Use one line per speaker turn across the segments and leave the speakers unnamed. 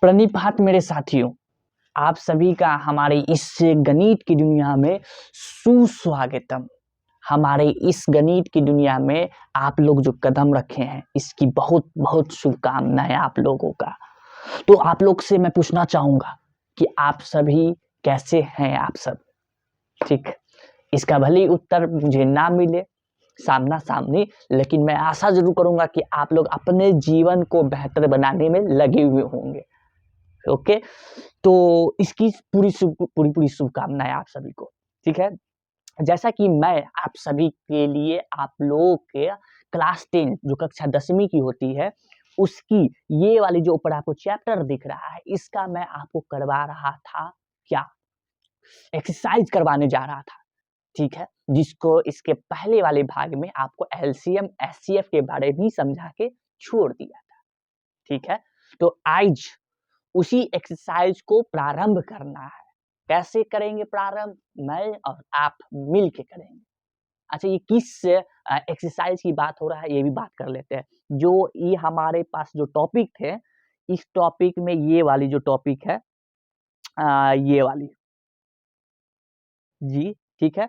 प्रणिपात मेरे साथियों, आप सभी का हमारे इस गणित की दुनिया में सुस्वागतम। हमारे इस गणित की दुनिया में आप लोग जो कदम रखे हैं इसकी बहुत बहुत शुभकामनाएं आप लोगों का। तो आप लोग से मैं पूछना चाहूंगा कि आप सभी कैसे हैं? आप सब ठीक? इसका भले ही उत्तर मुझे ना मिले सामना सामनी, लेकिन मैं आशा जरूर करूंगा कि आप लोग अपने जीवन को बेहतर बनाने में लगे हुए होंगे। ओके, तो इसकी पूरी पूरी शुभकामनाएं आप सभी को। ठीक है, जैसा कि मैं आप सभी के लिए आप लोगों के क्लास 10 जो कक्षा 10वीं की होती है उसकी ये वाली जो ऊपर आपको चैप्टर दिख रहा है इसका मैं आपको करवा रहा था, क्या एक्सरसाइज करवाने जा रहा था। ठीक है, जिसको इसके पहले वाले भाग में आपको एलसीएम एचसीएफ के बारे में समझा के छोड़ दिया था। ठीक है, तो आज उसी एक्सरसाइज को प्रारंभ करना है। कैसे करेंगे प्रारंभ? मैं और आप मिल के करेंगे। अच्छा, ये किस एक्सरसाइज की बात हो रहा है ये भी बात कर लेते हैं। जो ये हमारे पास जो टॉपिक थे, इस टॉपिक में ये वाली जो टॉपिक है ये वाली जी, ठीक है,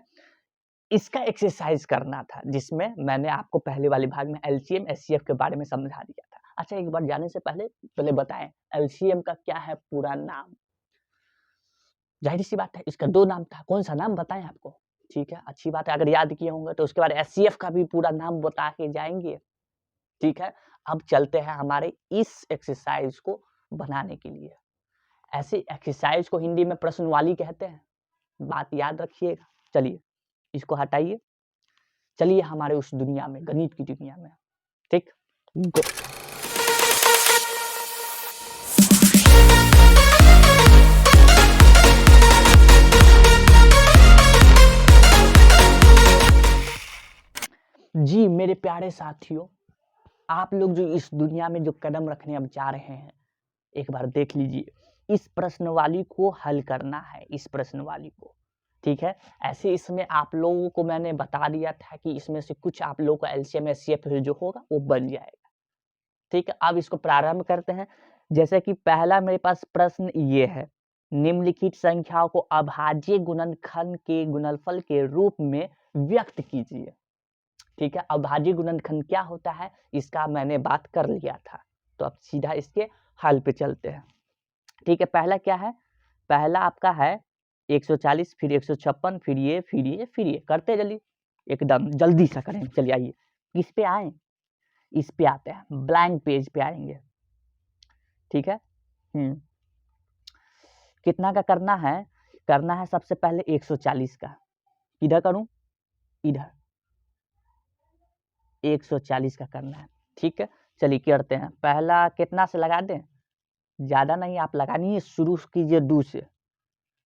इसका एक्सरसाइज करना था जिसमें मैंने आपको पहले वाले भाग में एलसीएम एचसीएफ के बारे में समझा दिया था। अच्छा, एक बार जाने से पहले बताएं एलसीएम का क्या है पूरा नाम? जाहिर सी बात है इसका 2 नाम था, कौन सा नाम बताएं आपको? ठीक है, अच्छी बात है, अगर याद किए होंगे तो उसके बाद एचसीएफ का भी पूरा नाम बता के जाएंगे। ठीक है, अब चलते हैं हमारे इस एक्सरसाइज को बनाने के लिए। ऐसे एक्सरसाइज को हिंदी में प्रश्नवाली कहते हैं, बात याद रखिएगा। चलिए इसको हटाइए, चलिए हमारे उस दुनिया में, गणित की दुनिया में। ठीक, गो। जी मेरे प्यारे साथियों, आप लोग जो इस दुनिया में जो कदम रखने अब जा रहे हैं, एक बार देख लीजिए, इस प्रश्नवाली को हल करना है, इस प्रश्नवाली को। ठीक है, ऐसे इसमें आप लोगों को मैंने बता दिया था कि इसमें से कुछ आप लोगों को एलसीएम एचसीएफ जो होगा वो बन जाएगा। ठीक है, अब इसको प्रारंभ करते हैं। जैसे कि पहला मेरे पास प्रश्न ये है, निम्नलिखित संख्याओं को अभाज्य गुणनखंड के गुणनफल के रूप में व्यक्त कीजिए। ठीक है, अभाज्य गुणनखंड क्या होता है इसका मैंने बात कर लिया था, तो अब सीधा इसके हल पे चलते हैं। ठीक है, पहला क्या है? पहला आपका है 140, फिर 156, फिर ये करते जल्दी, एकदम जल्दी सा करेंगे। चलिए आइए, किस पे आए? इस पे आते हैं, ब्लैंक पेज पे आएंगे। ठीक है, कितना का करना है? करना है सबसे पहले 140 का। इधर करूं, इधर 140 का करना है। ठीक है, चलिए करते हैं। पहला कितना से लगा दें? ज्यादा नहीं, आप लगानी है, शुरू कीजिए 2 से।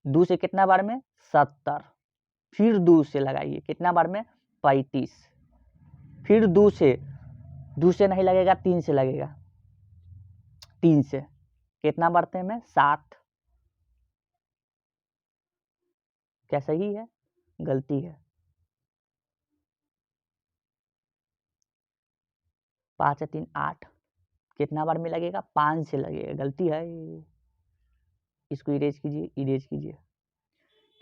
2 से कितना बार में? 70। फिर 2 से लगाइए, कितना बार में? 35। फिर 2 से नहीं लगेगा, 3 से लगेगा। 3 से कितना बढ़ते में? 7। क्या सही है? गलती है। 5 या 3 8। कितना बार में लगेगा? 5 से लगेगा, गलती है। इसको इरेज कीजिए, इरेज कीजिए।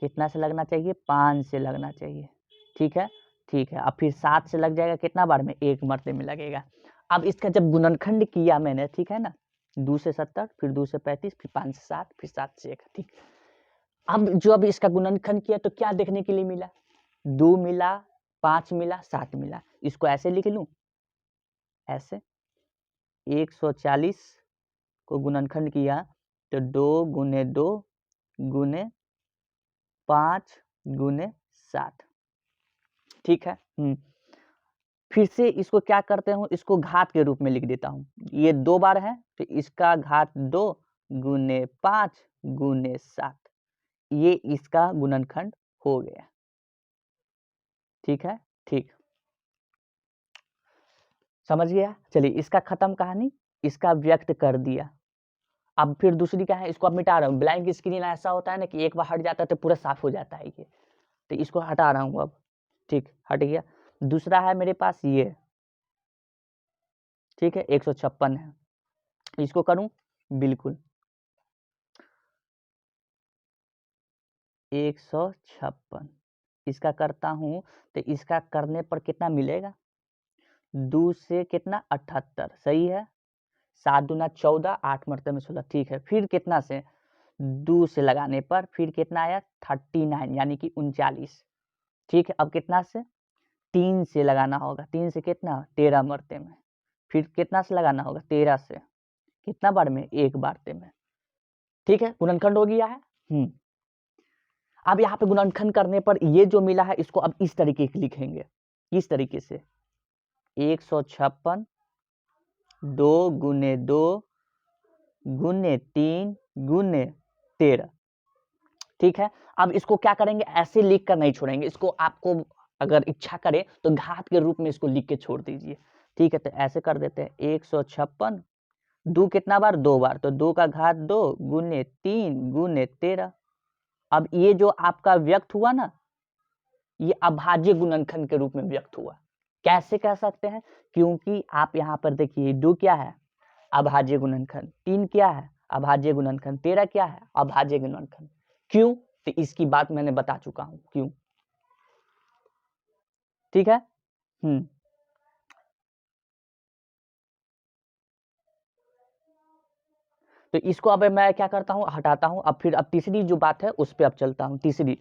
कितना से लगना चाहिए? 5 से लगना चाहिए। ठीक है, ठीक है, अब फिर 7 से लग जाएगा, कितना बार में? 1 मरते में लगेगा। अब इसका जब गुणनखंड किया मैंने, ठीक है ना, 2 से 70, फिर 2 से 35, फिर 5 से 7, फिर 7 से 1। ठीक, अब इसका गुणनखंड किया तो क्या देखने के लिए मिला? 2 मिला, 5 मिला, 7 मिला। इसको ऐसे लिख लूं, ऐसे 140 को गुणनखंड किया तो 2 गुने 2 गुने 5 गुने 7। ठीक है, फिर से इसको क्या करते हूँ, इसको घात के रूप में लिख देता हूँ। ये 2 बार है तो इसका घात 2 गुने 5 गुने 7, ये इसका गुणनखंड हो गया। ठीक है, ठीक, समझ गया। चलिए इसका खत्म कहानी, इसका व्यक्त कर दिया। अब फिर दूसरी क्या है, इसको अब मिटा रहा हूँ। ब्लैंक स्क्रीन ऐसा होता है ना कि एक बार हट जाता है तो पूरा साफ हो जाता है ये, तो इसको हटा रहा हूँ अब। ठीक, हट गया। दूसरा है मेरे पास ये, ठीक है, 156 है। इसको करूं, बिल्कुल 156 इसका करता हूँ तो इसका करने पर कितना मिलेगा, 2 से कितना 78, सही है। 7 दूना 14, 8 मरते में 16, ठीक है। फिर कितना से 2 से लगाने पर फिर कितना आया 39 यानी कि 39, ठीक है। अब कितना से 3 से लगाना होगा, 3 से कितना 13 मरते में, फिर कितना से लगाना होगा 13 से, कितना बार में 1 बारते में, ठीक है। गुणनखंड हो गया है। अब यहाँ पे गुणनखंड करने पर ये जो मिला है इसको अब इस तरीके से लिखेंगे, इस तरीके से 156 2 गुने 2 गुने 3 गुने 13, ठीक है। अब इसको क्या करेंगे, ऐसे लिख कर नहीं छोड़ेंगे इसको, आपको अगर इच्छा करे तो घात के रूप में इसको लिख के छोड़ दीजिए, ठीक है। तो ऐसे कर देते हैं 156 2 कितना बार 2 बार, तो 2 का घात 2 गुने 3 गुने 13। अब ये जो आपका व्यक्त हुआ ना, ये अभाज्य गुणनखंड के रूप में व्यक्त हुआ। कैसे कह सकते हैं, क्योंकि आप यहाँ पर देखिए 2 क्या है अभाज्य गुणनखंड, 3 क्या है अभाज्य गुणनखंड, 13 क्या है अभाज्य गुणनखंड। क्यों, तो इसकी बात मैंने बता चुका हूं क्यों, ठीक है। तो इसको अब मैं क्या करता हूं, हटाता हूं। अब फिर अब तीसरी जो बात है उस पर अब चलता हूं। तीसरी,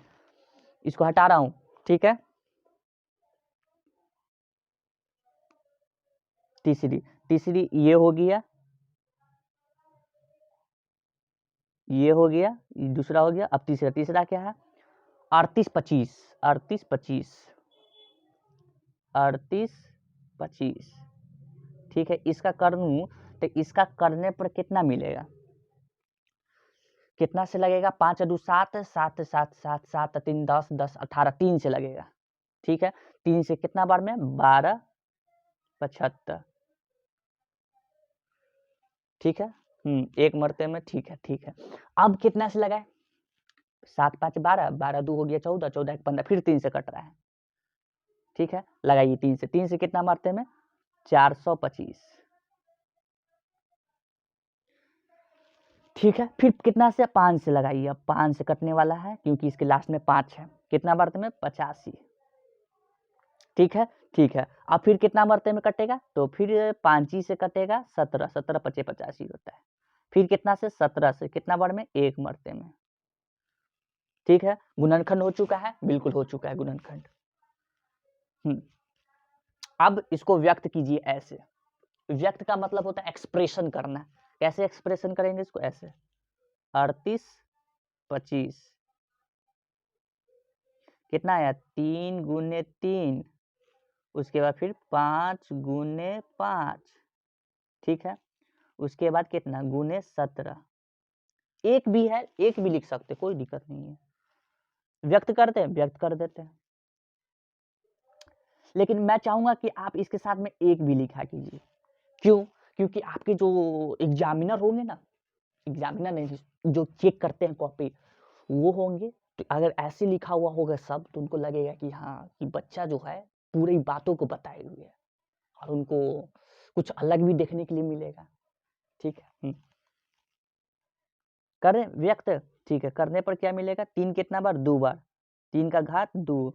इसको हटा रहा हूं, ठीक है। तीसरी ये हो गया, ये हो गया, दूसरा हो गया। अब तीसरा क्या है 38 25 38 25 38 25, ठीक है। इसका कर लूं तो इसका करने पर कितना मिलेगा, कितना से लगेगा 5 2 7 7 7 7 7 3 10 10 18, 3 से लगेगा, ठीक है। 3 से कितना बार में 12 75, ठीक है। एक मरते में, ठीक है ठीक है। अब कितना से लगाए 7 5 12 12 2 हो गया 14 14 1 15, फिर 3 से कट रहा है, ठीक है। लगाइए 3 से कितना मरते में 425, ठीक है। फिर कितना से 5 से लगाइए, अब 5 से कटने वाला है क्योंकि इसके लास्ट में 5 है, कितना मरते में 85, ठीक है ठीक है। अब फिर कितना मरते में कटेगा, तो फिर 5 से कटेगा 17 17 25 85 होता है। फिर कितना से 17 से कितना बार में 1 मरते में, ठीक है। गुणनखंड हो चुका है, बिल्कुल हो चुका है गुणनखंड। अब इसको व्यक्त कीजिए ऐसे, व्यक्त का मतलब होता है एक्सप्रेशन करना। कैसे एक्सप्रेशन करेंगे इसको, ऐसे 38 25 कितना आया 3 गुने 3, उसके बाद फिर 5 गुने 5, ठीक है। उसके बाद कितना गुने 17, एक भी है एक भी लिख सकते, कोई दिक्कत नहीं है। व्यक्त करते हैं, व्यक्त कर देते हैं, लेकिन मैं चाहूंगा कि आप इसके साथ में एक भी लिखा कीजिए। क्यों, क्योंकि आपके जो एग्जामिनर होंगे ना, एग्जामिनर नहीं जो चेक करते हैं कॉपी, वो होंगे, तो अगर ऐसे लिखा हुआ होगा सब तो उनको लगेगा कि हाँ कि बच्चा जो है पूरी बातों को बताए हुए है, और उनको कुछ अलग भी देखने के लिए मिलेगा, ठीक है। करें व्यक्त, ठीक है। करने पर क्या मिलेगा 3 कितना बार 2 बार, 3 का घात 2,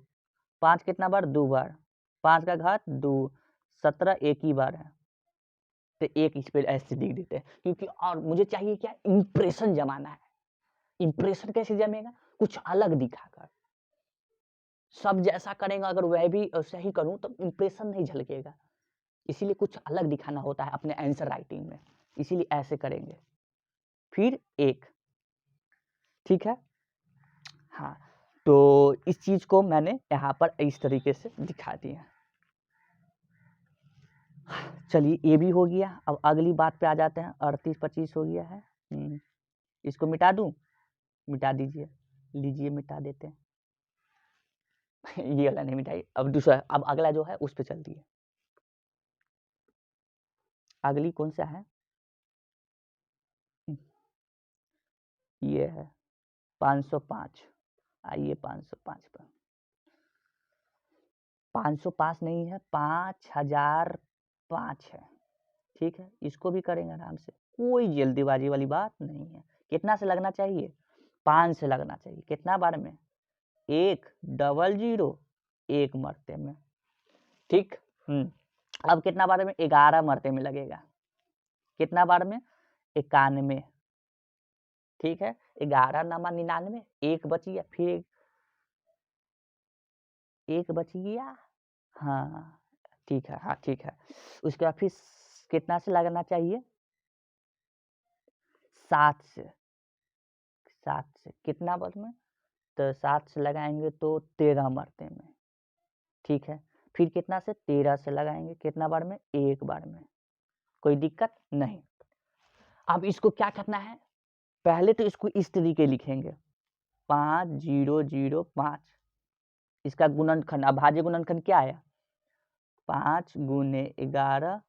5 कितना बार 2 बार, 5 का घात 2, 17 एक ही बार है, तो एक इस पे ऐसे लिख देते हैं क्योंकि, और मुझे चाहिए क्या इंप्रेशन जमाना है। इंप्रेशन कैसे जमेगा, कुछ अलग दिखाकर, सब जैसा करेगा अगर वह भी सही करूं तो इंप्रेशन नहीं झलकेगा, इसीलिए कुछ अलग दिखाना होता है अपने आंसर राइटिंग में, इसीलिए ऐसे करेंगे। फिर एक, ठीक है। हाँ, तो इस चीज को मैंने यहाँ पर इस तरीके से दिखा दिया। चलिए ये भी हो गया। अब अगली बात पे आ जाते हैं। 38 25 हो गया है। इसको मिटा दूं, मिटा दीजिए, लीजिए मिटा देते हैं। ये वाला नहीं मिटाइए, अब दूसरा, अब अगला जो है उस पे चलती है। अगली कौन सा है, ये है 505। आइए 505 पर, 505 नहीं है 5005 है, ठीक है। इसको भी करेंगे आराम से, कोई जल्दीबाजी वाली बात नहीं है। कितना से लगना चाहिए 5 से लगना चाहिए, कितना बार में 1 डबल 0 1 मरते में। ठीक। अब कितना बार में? 11 मरते में लगेगा। कितना बार में? 91। ठीक है, 11 नमा 99, 1 बच गया, फिर 1 बच गया। हाँ ठीक है, हाँ ठीक है। उसके बाद फिर कितना से लगाना चाहिए? 7 से। 7 से कितना बार में? तो 7 से लगाएंगे तो 13 मरते में। ठीक है, फिर कितना से? 13 से लगाएंगे, कितना बार में? 1 बार में। कोई दिक्कत नहीं। अब इसको क्या करना है? पहले तो इसको इस तरीके लिखेंगे 5005। इसका गुणनखंड, अभाज्य गुणनखंड क्या आया? 5 गुने 11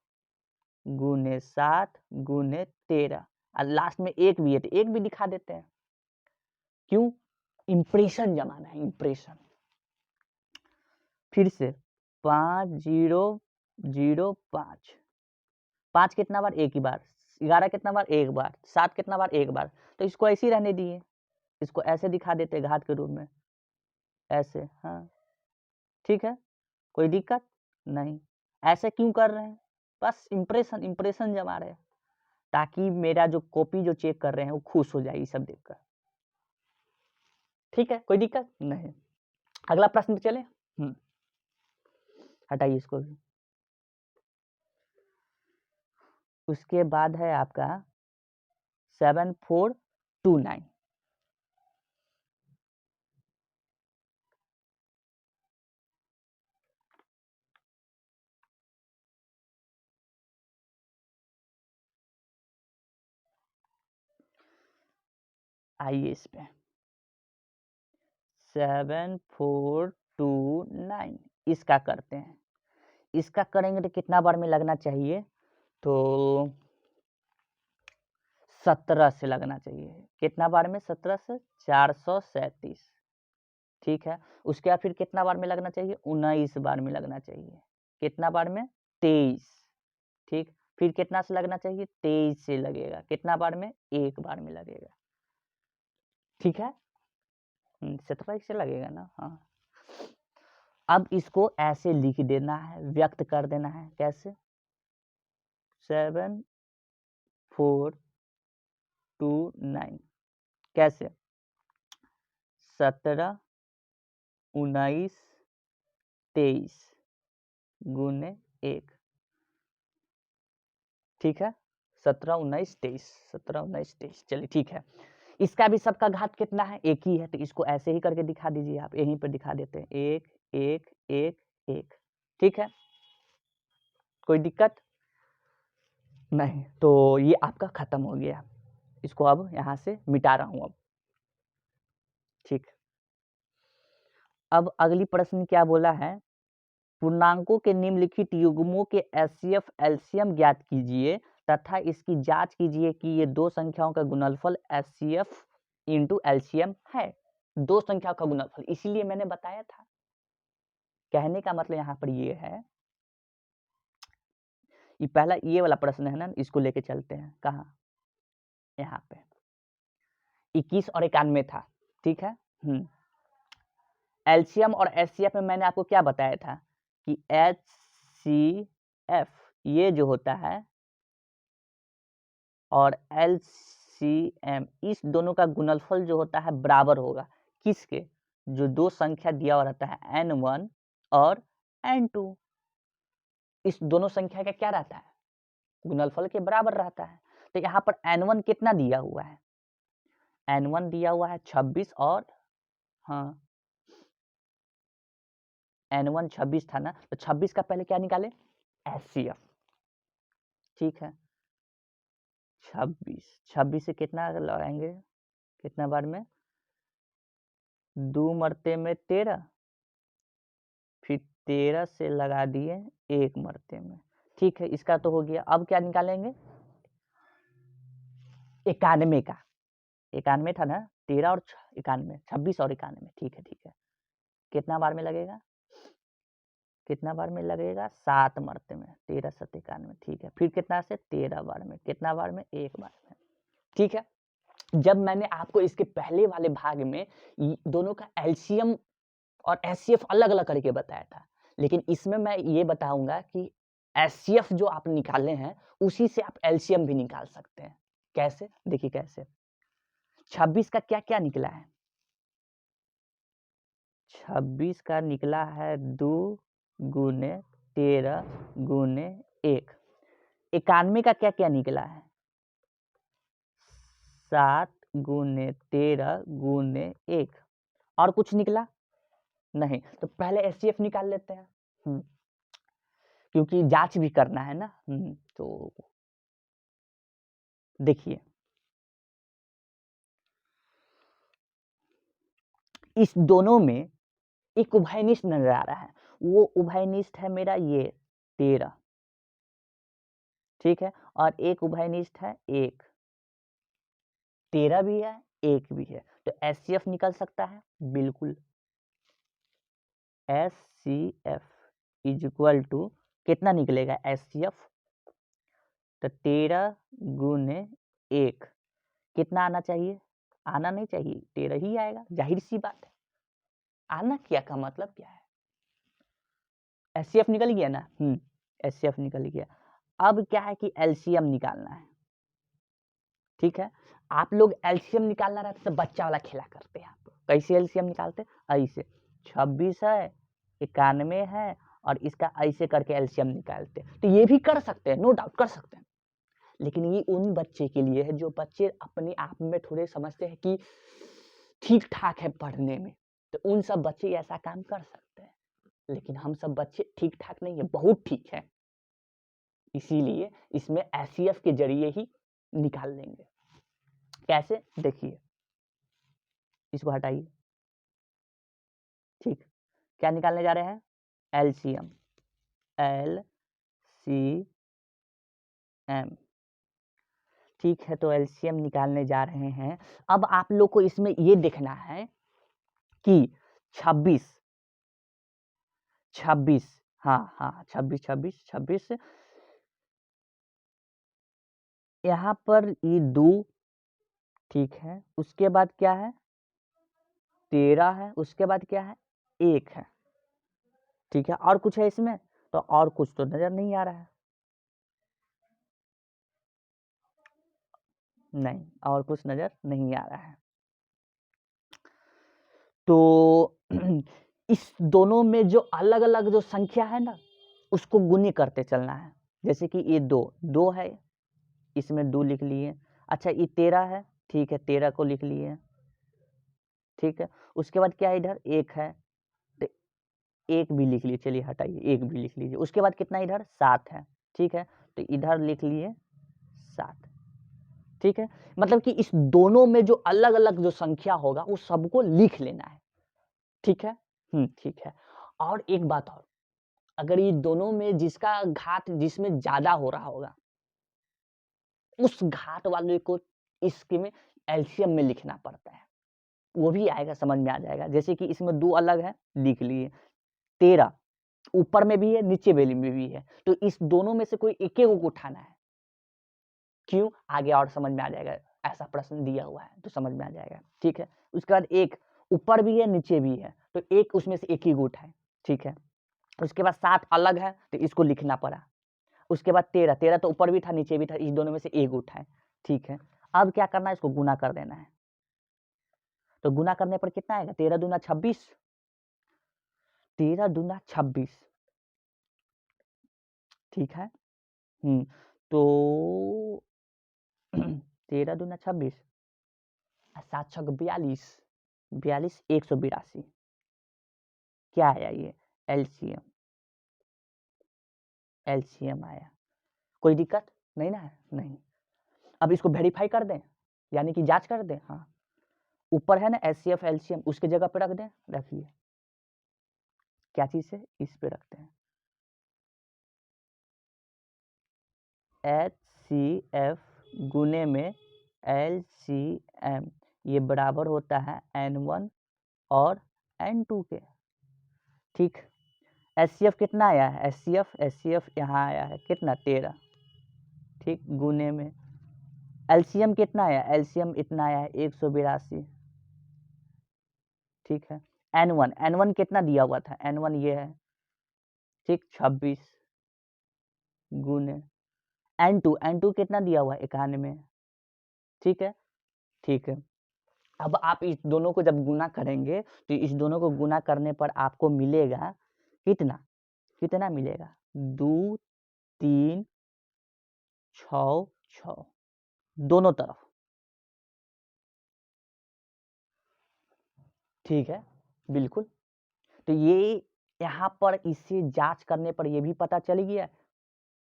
गुने 7 गुने 13, और लास्ट में 1 भी है तो 1 भी दिखा देते हैं। क्यों? इंप्रेशन जमाना है, इंप्रेशन। फिर से 5005। 5 कितना बार? 1 ही बार। 11 कितना बार? 1 बार। 7 कितना बार? 1 बार। तो इसको ऐसे ही रहने दिए, इसको ऐसे दिखा देते घात के रूप में, ऐसे। हाँ ठीक है, कोई दिक्कत नहीं। ऐसे क्यों कर रहे हैं? बस इंप्रेशन, इंप्रेशन जमा रहे हैं, ताकि मेरा जो कॉपी जो चेक कर रहे हैं वो खुश हो जाए ये सब देखकर। ठीक है, कोई दिक्कत नहीं। अगला प्रश्न पे चले। हटाइए इसको भी। उसके बाद है आपका 7429। आइए इस पे 7429 इसका करते हैं। इसका करेंगे तो कितना बार में लगना चाहिए? तो 17 से लगना चाहिए। कितना बार में? 17 से 437। ठीक है, उसके बाद फिर कितना बार में लगना चाहिए? 19 बार में लगना चाहिए। कितना बार में? 23। ठीक, फिर कितना से लगना चाहिए? 23 से लगेगा। कितना बार में? 1 बार में लगेगा। ठीक है, 17 से लगेगा ना। हाँ, अब इसको ऐसे लिख देना है, व्यक्त कर देना है। कैसे? 7429 कैसे? 17 19 23 गुने 1। ठीक है, 17 19 23, 17 19 23। चलिए ठीक है, इसका भी सबका घात कितना है? 1 ही है, तो इसको ऐसे ही करके दिखा दीजिए आप। यहीं पर दिखा देते हैं 1 1 1 1। ठीक है, कोई दिक्कत नहीं। तो ये आपका खत्म हो गया। इसको अब यहाँ से मिटा रहा हूँ अब। ठीक, अब अगली प्रश्न क्या बोला है? पूर्णांकों के निम्नलिखित युग्मों के एचसीएफ एलसीएम ज्ञात कीजिए तथा इसकी जांच कीजिए कि ये दो संख्याओं का गुणनफल एचसीएफ इंटू एलसीएम है। दो संख्याओं का गुणनफल, इसीलिए मैंने बताया था। कहने का मतलब यहाँ पर ये है, ये पहला ये वाला प्रश्न है ना, इसको लेके चलते हैं। कहाँ? यहाँ पे 21 और 91 था। ठीक है, एलसीएम और एचसीएफ में मैंने आपको क्या बताया था कि एचसीएफ ये जो होता है और एलसीएम इस दोनों का गुणनफल जो होता है बराबर होगा। किसके? जो दो संख्या दिया हुआ रहता है n1 और n2, इस दोनों संख्या का क्या रहता है? गुणनफल के बराबर रहता है। तो यहाँ पर n1 कितना दिया हुआ है? n1 दिया हुआ है 26 और हाँ n1 26 था ना, तो 26 का पहले क्या निकाले? एचसीएफ। ठीक है, 26 से कितना लगाएंगे? कितना बार में? 2 मरते में 13, फिर 13 से लगा दिए 1 मरते में। ठीक है, इसका तो हो गया। अब क्या निकालेंगे? 91 का। 91 था ना, 13 और 91, 26 और 91। ठीक है ठीक है, कितना बार में लगेगा? कितना बार में लगेगा? 7 मरते में। 13 7 91। ठीक है, फिर कितना से? 13 बार में। कितना बार में? 1 बार में। ठीक है, जब मैंने आपको इसके पहले वाले भाग में दोनों का एलसीएम और HCF अलग अलग करके बताया था। लेकिन इसमें मैं ये बताऊंगा कि HCF जो आप निकाले हैं उसी से आप LCM भी निकाल सकते हैं। कैसे? देखिए कैसे। 26 का क्या क्या निकला है? 26 का निकला है 2 गुने 13 गुने 1। 91 का क्या क्या निकला है? 7 गुने 13 गुने 1। और कुछ निकला नहीं? तो पहले HCF निकाल लेते हैं, क्योंकि जांच भी करना है ना। तो देखिए इस दोनों में एक उभयनिष्ठ नजर आ रहा है। वो उभयनिष्ठ है मेरा ये 13, ठीक है, और एक उभयनिष्ठ है 1। 13 भी है 1 भी है, तो HCF निकल सकता है बिल्कुल। HCF इज इक्वल टू कितना निकलेगा HCF? तो 13 गुने 1 कितना आना चाहिए? आना नहीं चाहिए, 13 ही आएगा, जाहिर सी बात है। आना क्या का मतलब क्या है? HCF निकल गया ना। HCF निकल गया। अब क्या है कि LCM निकालना है, ठीक है। आप लोग LCM निकालना रहता तो बच्चा वाला खेला करते हैं। आप कैसे LCM निकालते? ऐसे 26 है 91 है और इसका ऐसे करके LCM निकालते। तो ये भी कर सकते हैं, नो डाउट कर सकते हैं, लेकिन ये उन बच्चे के लिए है जो बच्चे अपने आप में थोड़े समझते हैं कि ठीक ठाक है पढ़ने में, तो उन सब बच्चे ऐसा काम कर सकते हैं। लेकिन हम सब बच्चे ठीक ठाक नहीं है, बहुत ठीक है, इसीलिए इसमें HCF के जरिए ही निकाल लेंगे। कैसे? देखिए, इसको हटाइए, ठीक। क्या निकालने जा रहे हैं? LCM। LCM, ठीक है, तो LCM निकालने जा रहे हैं। अब आप लोग को इसमें ये देखना है कि 26 26, हाँ हाँ 26 26 26, यहाँ पर ये 2, ठीक है, उसके बाद क्या है? 13 है, उसके बाद क्या है? 1 है, ठीक है। और कुछ है इसमें? तो और कुछ तो नजर नहीं आ रहा है, नहीं, और कुछ नजर नहीं आ रहा है। तो इस दोनों में जो अलग अलग जो संख्या है ना, उसको गुने करते चलना है। जैसे कि ये 2 है, इसमें 2 लिख लिए। अच्छा, ये 13 है, ठीक है, 13 को लिख लिए, ठीक है। उसके बाद क्या है? इधर 1 है, तो 1 भी लिख लिए, चलिए हटाइए, 1 भी लिख लीजिए। उसके बाद कितना? इधर 7 है, ठीक है, तो इधर लिख लिए 7, ठीक है। मतलब कि इस दोनों में जो अलग अलग जो संख्या होगा वो सबको लिख लेना है, ठीक है। ठीक है। और एक बात और, अगर ये दोनों में जिसका घात जिसमें ज्यादा हो रहा होगा, उस घात वाले को इसके में LCM में लिखना पड़ता है, वो भी आएगा, समझ में आ जाएगा। जैसे कि इसमें 2 अलग है, लिख लिए। 13 ऊपर में भी है, नीचे बेली में भी है, तो इस दोनों में से कोई एक को उठाना है। क्यों? आगे और समझ में आ जाएगा, ऐसा प्रश्न दिया हुआ है तो समझ में आ जाएगा, ठीक है। उसके बाद 1 ऊपर भी है, नीचे भी है, तो 1 उसमें से एक ही को उठाए, ठीक है। उसके बाद 7 अलग है, तो इसको लिखना पड़ा। उसके बाद 13, 13 तो ऊपर भी था नीचे भी था, इस दोनों में से एक उठाए, ठीक है। अब क्या करना है? इसको गुना कर देना है। तो गुना करने पर कितना आएगा? 13 दूना 26, 13 दूना 26, ठीक है। तो 13 दूना 26, 7 छक 42, 42 182, क्या आया? ये LCM, LCM आया। कोई दिक्कत नहीं ना? नहीं। अब इसको वेरीफाई कर दें, यानी कि जांच कर दें। हाँ, ऊपर है ना HCF LCM, उसके जगह पे रख दें, रखिए। क्या चीज है? इस पे रखते हैं। HCF गुने में LCM, ये बराबर होता है N1 और N2 के, ठीक। HCF कितना आया है? HCF यहाँ आया है कितना? 13, ठीक, गुने में LCM कितना आया? LCM इतना आया है 182, ठीक है। N1 कितना दिया हुआ था, N1 ये है, ठीक, 26 गुने N2 कितना दिया हुआ है, 91, ठीक है, ठीक है। अब आप इस दोनों को जब गुना करेंगे तो इस दोनों को गुना करने पर आपको मिलेगा कितना, कितना मिलेगा, 2 3 6 6 दोनों तरफ, ठीक है, बिल्कुल। तो ये यहाँ पर इसे जांच करने पर ये भी पता चल गया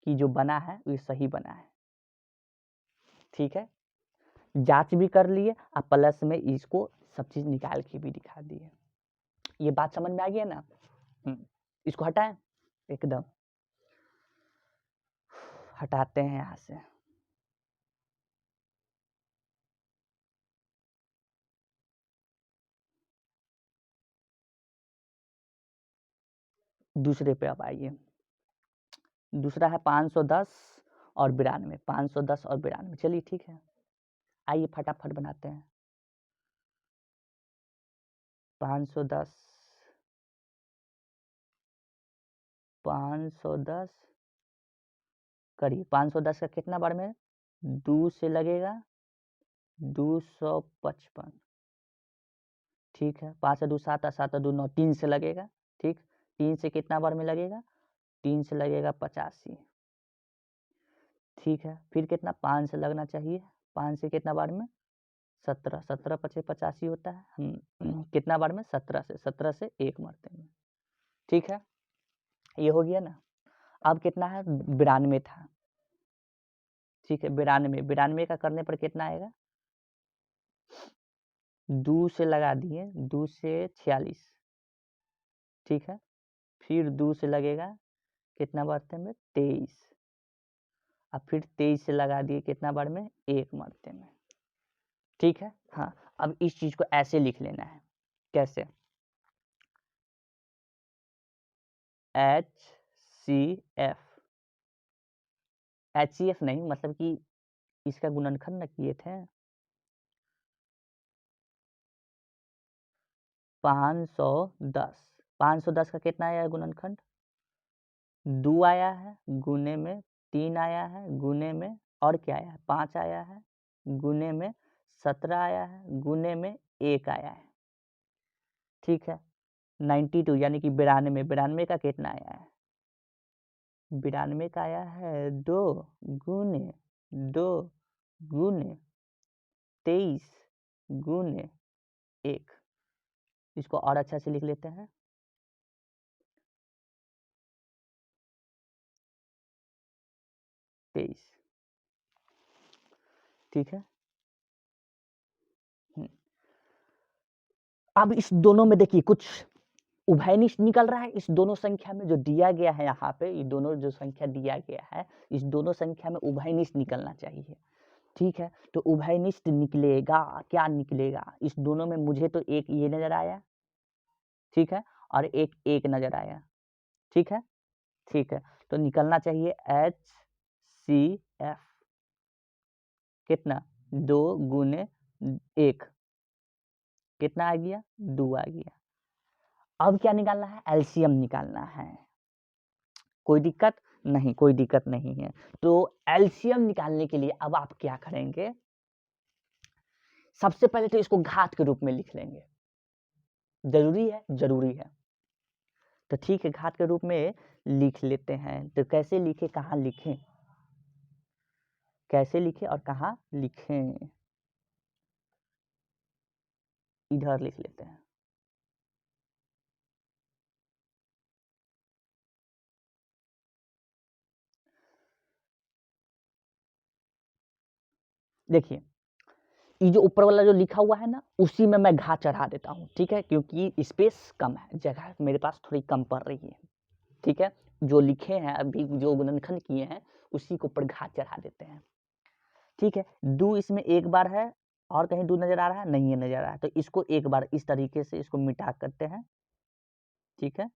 कि जो बना है ये सही बना है, ठीक है, जांच भी कर लिए और प्लस में इसको सब चीज निकाल के भी दिखा दिए। ये बात समझ में आ गया ना। इसको हटाएं, एकदम हटाते हैं यहाँ से। दूसरे पे अब आइए, दूसरा है 510 और 92, 510 और 92, चलिए ठीक है, आइए फटाफट बनाते हैं। 510 करिए, 510 का कितना बार में 2 से लगेगा 255, ठीक है, 5 से 2 7 7 2 9, 3 से लगेगा, ठीक, 3 से कितना बार में लगेगा, 3 से लगेगा 85, ठीक है, फिर कितना 5 से लगना चाहिए, 5 से कितना बार में 17, 17 पचे 85 होता है, हम कितना बार में 17 से एक मरते में, ठीक है, ये हो गया ना। अब कितना है 92 था, ठीक है, 92 का करने पर कितना आएगा, 2 से लगा दिए, 2 से 46, ठीक है, फिर 2 से लगेगा कितना बढ़ते में 23, अब फिर 23 से लगा दिए कितना बार में एक मरते में, ठीक है। हाँ, अब इस चीज को ऐसे लिख लेना है, कैसे, HCF नहीं, मतलब कि इसका गुणनखंड न किए थे, 510 का कितना आया है गुणनखंड, 2 आया है, गुने में 3 आया है, गुने में और क्या आया है 5 आया है, गुने में 17 आया है, गुने में 1 आया है, ठीक है। 92 यानी कि 92 का कितना आया है, 92 का आया है 2 गुने 23 गुने 1, इसको और अच्छा से लिख लेते हैं, 23, ठीक है। अब इस दोनों में देखिए कुछ उभयनिष्ठ निकल रहा है, इस दोनों संख्या में जो दिया गया है यहाँ पे, ये दोनों जो संख्या दिया गया है इस दोनों संख्या में उभयनिष्ठ निकलना चाहिए, ठीक है। तो उभयनिष्ठ निकलेगा, क्या निकलेगा, इस दोनों में मुझे तो एक ये नजर आया, ठीक है, और एक नजर आया, ठीक है, ठीक है, तो निकलना चाहिए HCF कितना 2 गुने 1, कितना आ गया 2 आ गया। अब क्या निकालना है, एलसीएम निकालना है, कोई दिक्कत नहीं, कोई दिक्कत नहीं है। तो एलसीएम निकालने के लिए अब आप क्या करेंगे, सबसे पहले तो इसको घात के रूप में लिख लेंगे, जरूरी है, जरूरी है, तो ठीक है घात के रूप में लिख लेते हैं। तो कैसे लिखे, कहाँ लिखें, कैसे लिखें और कहाँ लिखें, इधर लिख लेते हैं, देखिए ये जो ऊपर वाला जो लिखा हुआ है ना उसी में मैं घात चढ़ा देता हूँ, ठीक है, क्योंकि स्पेस कम है, जगह मेरे पास थोड़ी कम पड़ रही है, ठीक है, जो लिखे हैं अभी जो गुणनखंड किए हैं उसी के ऊपर घात चढ़ा देते हैं, ठीक है। 2 इसमें एक बार है और कहीं 2 नजर आ रहा है, नहीं है नजर आ रहा है, तो इसको एक बार इस तरीके से इसको मिटा करते हैं, ठीक है,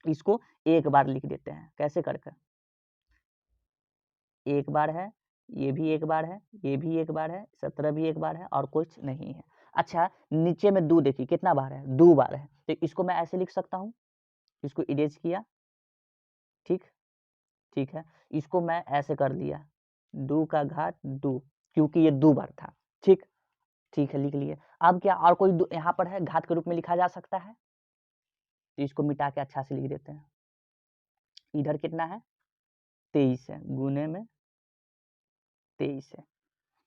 इसको एक बार लिख देते हैं, कैसे करके, एक बार है, ये भी एक बार है, ये भी एक बार है, 17 भी एक बार है और कुछ नहीं है। अच्छा नीचे में 2 देखिए कितना बार है, 2 बार है, तो इसको मैं ऐसे लिख सकता हूँ, इसको इरेज किया, ठीक ठीक है, इसको मैं ऐसे कर दिया 2 का घात 2, क्योंकि ये 2 बार था, ठीक ठीक है, लिख लिए। अब क्या और कोई यहाँ पर है घात के रूप में लिखा जा सकता है, तो इसको मिटा के अच्छा से लिख देते हैं। इधर कितना है 23 है, गुने में 23 है,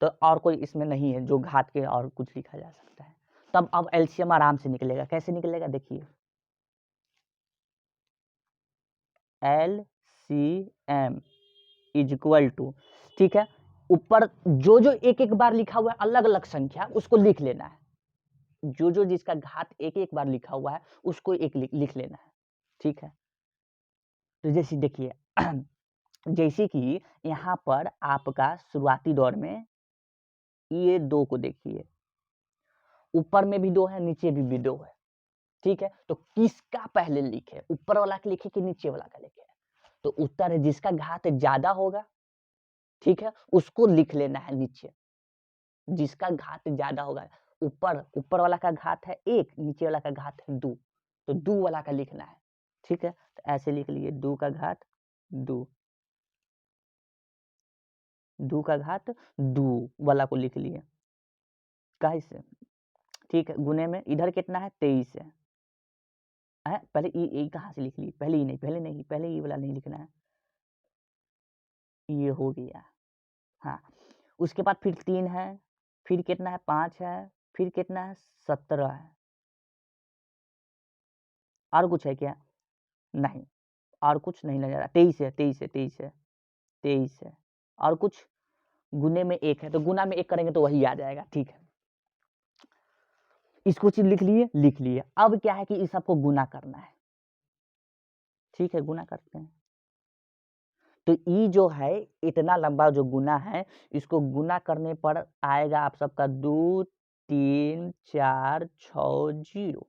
तो और कोई इसमें नहीं है जो घात के और कुछ लिखा जा सकता है। तब अब एलसीएम आराम से निकलेगा, कैसे निकलेगा देखिए, LCM इज इक्वल टू, ठीक है, ऊपर जो जो एक एक बार लिखा हुआ है अलग अलग संख्या उसको लिख लेना है, जो जो जिसका घात एक एक बार लिखा हुआ है उसको एक लिख लेना है, ठीक है। तो जैसे देखिए जैसे कि यहाँ पर आपका शुरुआती दौर में ये 2 को देखिए, ऊपर में भी 2 है, नीचे भी 2 है, ठीक है, तो किसका पहले लिखे, ऊपर वाला का लिखे कि नीचे वाला का लिखे, तो उत्तर है जिसका घात ज्यादा होगा, ठीक है, उसको लिख लेना है नीचे, जिसका घात ज्यादा होगा, ऊपर वाला का घात है 1, नीचे वाला का घात है 2, तो 2 वाला का लिखना है, ठीक है, तो ऐसे लिख लिए 2 का घात 2, 2 का घात 2 वाला को लिख लिए, कैसे, ठीक है, गुने में इधर कितना है 23 है, पहले ये कहाँ से लिख ली, पहले ये वाला नहीं लिखना है, ये हो गया, हाँ, उसके बाद फिर 3 है, फिर कितना है 5 है, फिर कितना है 17 है, और कुछ है क्या, नहीं, और कुछ नहीं नजर आ, 23 है, और कुछ, गुने में 1 है, तो गुना में 1 करेंगे तो वही आ जाएगा, ठीक है, इसको चीज लिख लिए, अब क्या है कि इस सबको गुना करना है, ठीक है, गुना करते हैं, तो ई जो है इतना लंबा जो गुना है, इसको गुना करने पर आएगा आप सबका 2 3 4 6 0,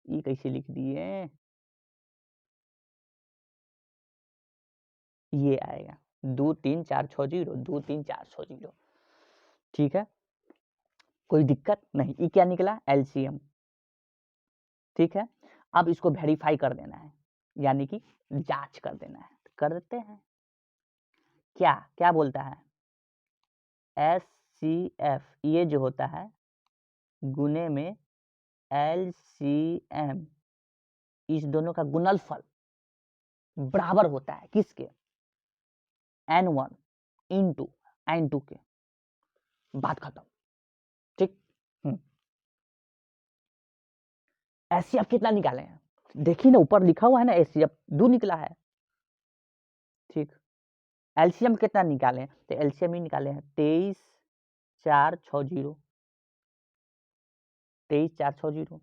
ये कैसे लिख दिए, ये आएगा 2 3 4 6 0, 2 3 4 6 0, ठीक है, कोई दिक्कत नहीं, ये क्या निकला एलसीएम, ठीक है, अब इसको वेरीफाई कर देना है, यानी कि जांच कर देना है, कर देते हैं, क्या क्या बोलता है SCF, ये जो होता है गुने में LCM, इस दोनों का गुणनफल बराबर होता है किसके, N1 इंटू N2 के, बात खत्म, ठीक। एचसीएफ कितना निकाले हैं, देखिए ना ऊपर लिखा हुआ है ना एचसीएफ 2 निकला है, ठीक, एलसीएम कितना निकाले हैं, तो एलसीएम ही निकाले हैं 23 4 6 0, 23 4 6 0,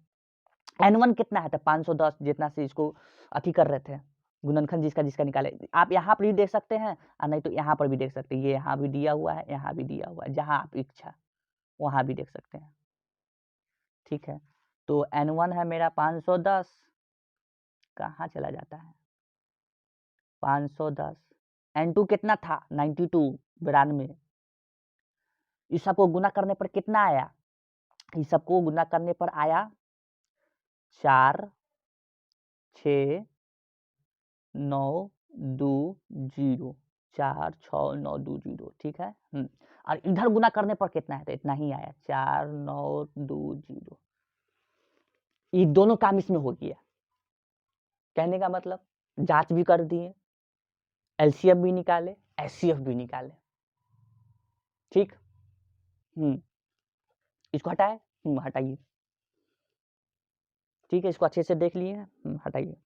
N1 कितना है, तो 510, जितना से इसको अति कर रहे थे, गुणनखंड जिसका जिसका निकाले, आप यहाँ पर भी देख सकते हैं और नहीं तो यहाँ पर भी देख सकते हैं, ये यहाँ भी दिया हुआ है, यहाँ भी दिया हुआ है, जहाँ आप इच्छा वहाँ भी देख सकते हैं, ठीक है, तो N1 है मेरा 510, कहाँ चला जाता है 510, N2 कितना था 92 92, इस सबको गुना करने पर कितना आया, इस सबको गुना करने पर आया 4 6 9 2 0, 4 6 9 2 0, ठीक है, और इधर गुना करने पर कितना है, तो इतना ही आया 4 9 2 0, ये दोनों काम इसमें हो गया, कहने का मतलब जांच भी कर दिए, एलसीएम भी निकाले, एचसीएफ भी निकाले, ठीक, इसको हटाए, हटाइए, ठीक है, इसको अच्छे से देख लिए, हटाइए,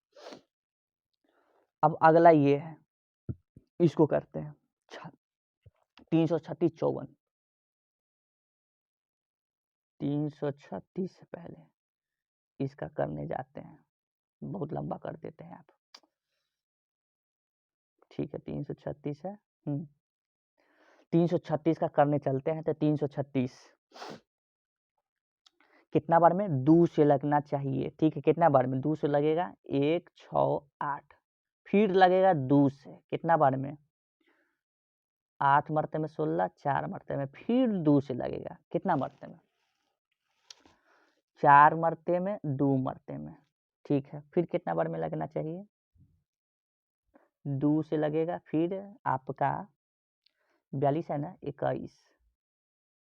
अब अगला ये है, इसको करते हैं 336 54, 336 से पहले इसका करने जाते हैं, बहुत लंबा कर देते हैं आप, ठीक है 336 है, 336 का करने चलते हैं, तो 336 कितना बार में 2 से लगना चाहिए, ठीक है, कितना बार में 2 से लगेगा 1 6 8, फिर लगेगा 2 से कितना बार में 8 मरते में 16, 4 मरते में, फिर 2 से लगेगा कितना मरते में 4 मरते में 2 मरते में, ठीक है। फिर कितना बार में लगना चाहिए, 2 से लगेगा, फिर आपका 42 है ना, 21,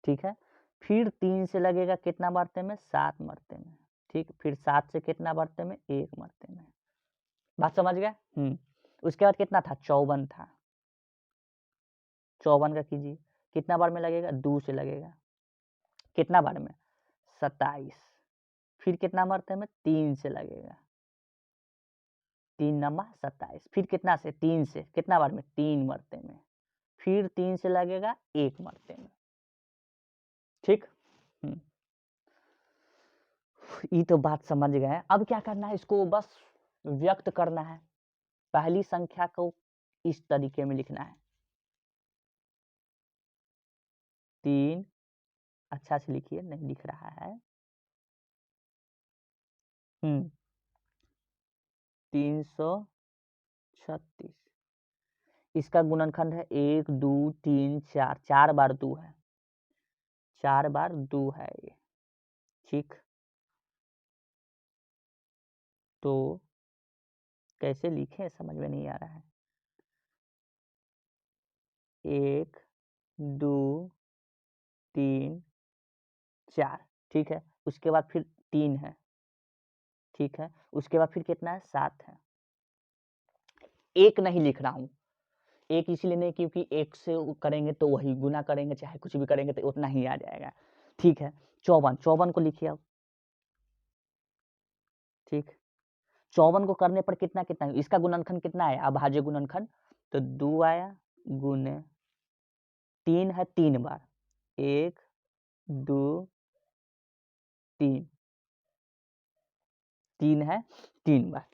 ठीक है। फिर 3 से लगेगा कितना मरते में, 7 मरते में, ठीक। फिर 7 से कितना मरते में, 1 मरते में। बात समझ गए। उसके बाद कितना था, 54 था। 54 का कीजिए, कितना बार में लगेगा, 2 से लगेगा, कितना बार में, 27। फिर कितना मरते में, 3 से लगेगा, 3 नमा 27। फिर कितना से, 3 से, कितना बार में, 3 मरते में। फिर 3 से लगेगा, 1 मरते में, ठीक। ये तो बात समझ गए। अब क्या करना है, इसको बस व्यक्त करना है। पहली संख्या को इस तरीके में लिखना है, 3, अच्छा से लिखिए, नहीं लिख रहा है। 336, इसका गुणनखंड है 1 2 3 4, 4 बार 2 है, 4 बार 2 है ये, ठीक। तो कैसे लिखें समझ में नहीं आ रहा है। 1 2 3 4, ठीक है। उसके बाद फिर 3 है, ठीक है। उसके बाद फिर कितना है, 7 है। 1 नहीं लिख रहा हूँ, 1 इसलिए नहीं क्योंकि 1 से करेंगे तो वही गुना करेंगे, चाहे कुछ भी करेंगे तो उतना ही आ जाएगा, ठीक है। 54 को लिखिए अब, ठीक। 54 को करने पर कितना कितना, इसका गुणनखंड कितना है, अभाज्य गुणनखंड, तो 2 आया, गुने 3 है 3 बार, 1 2 3, 3 है 3 बार,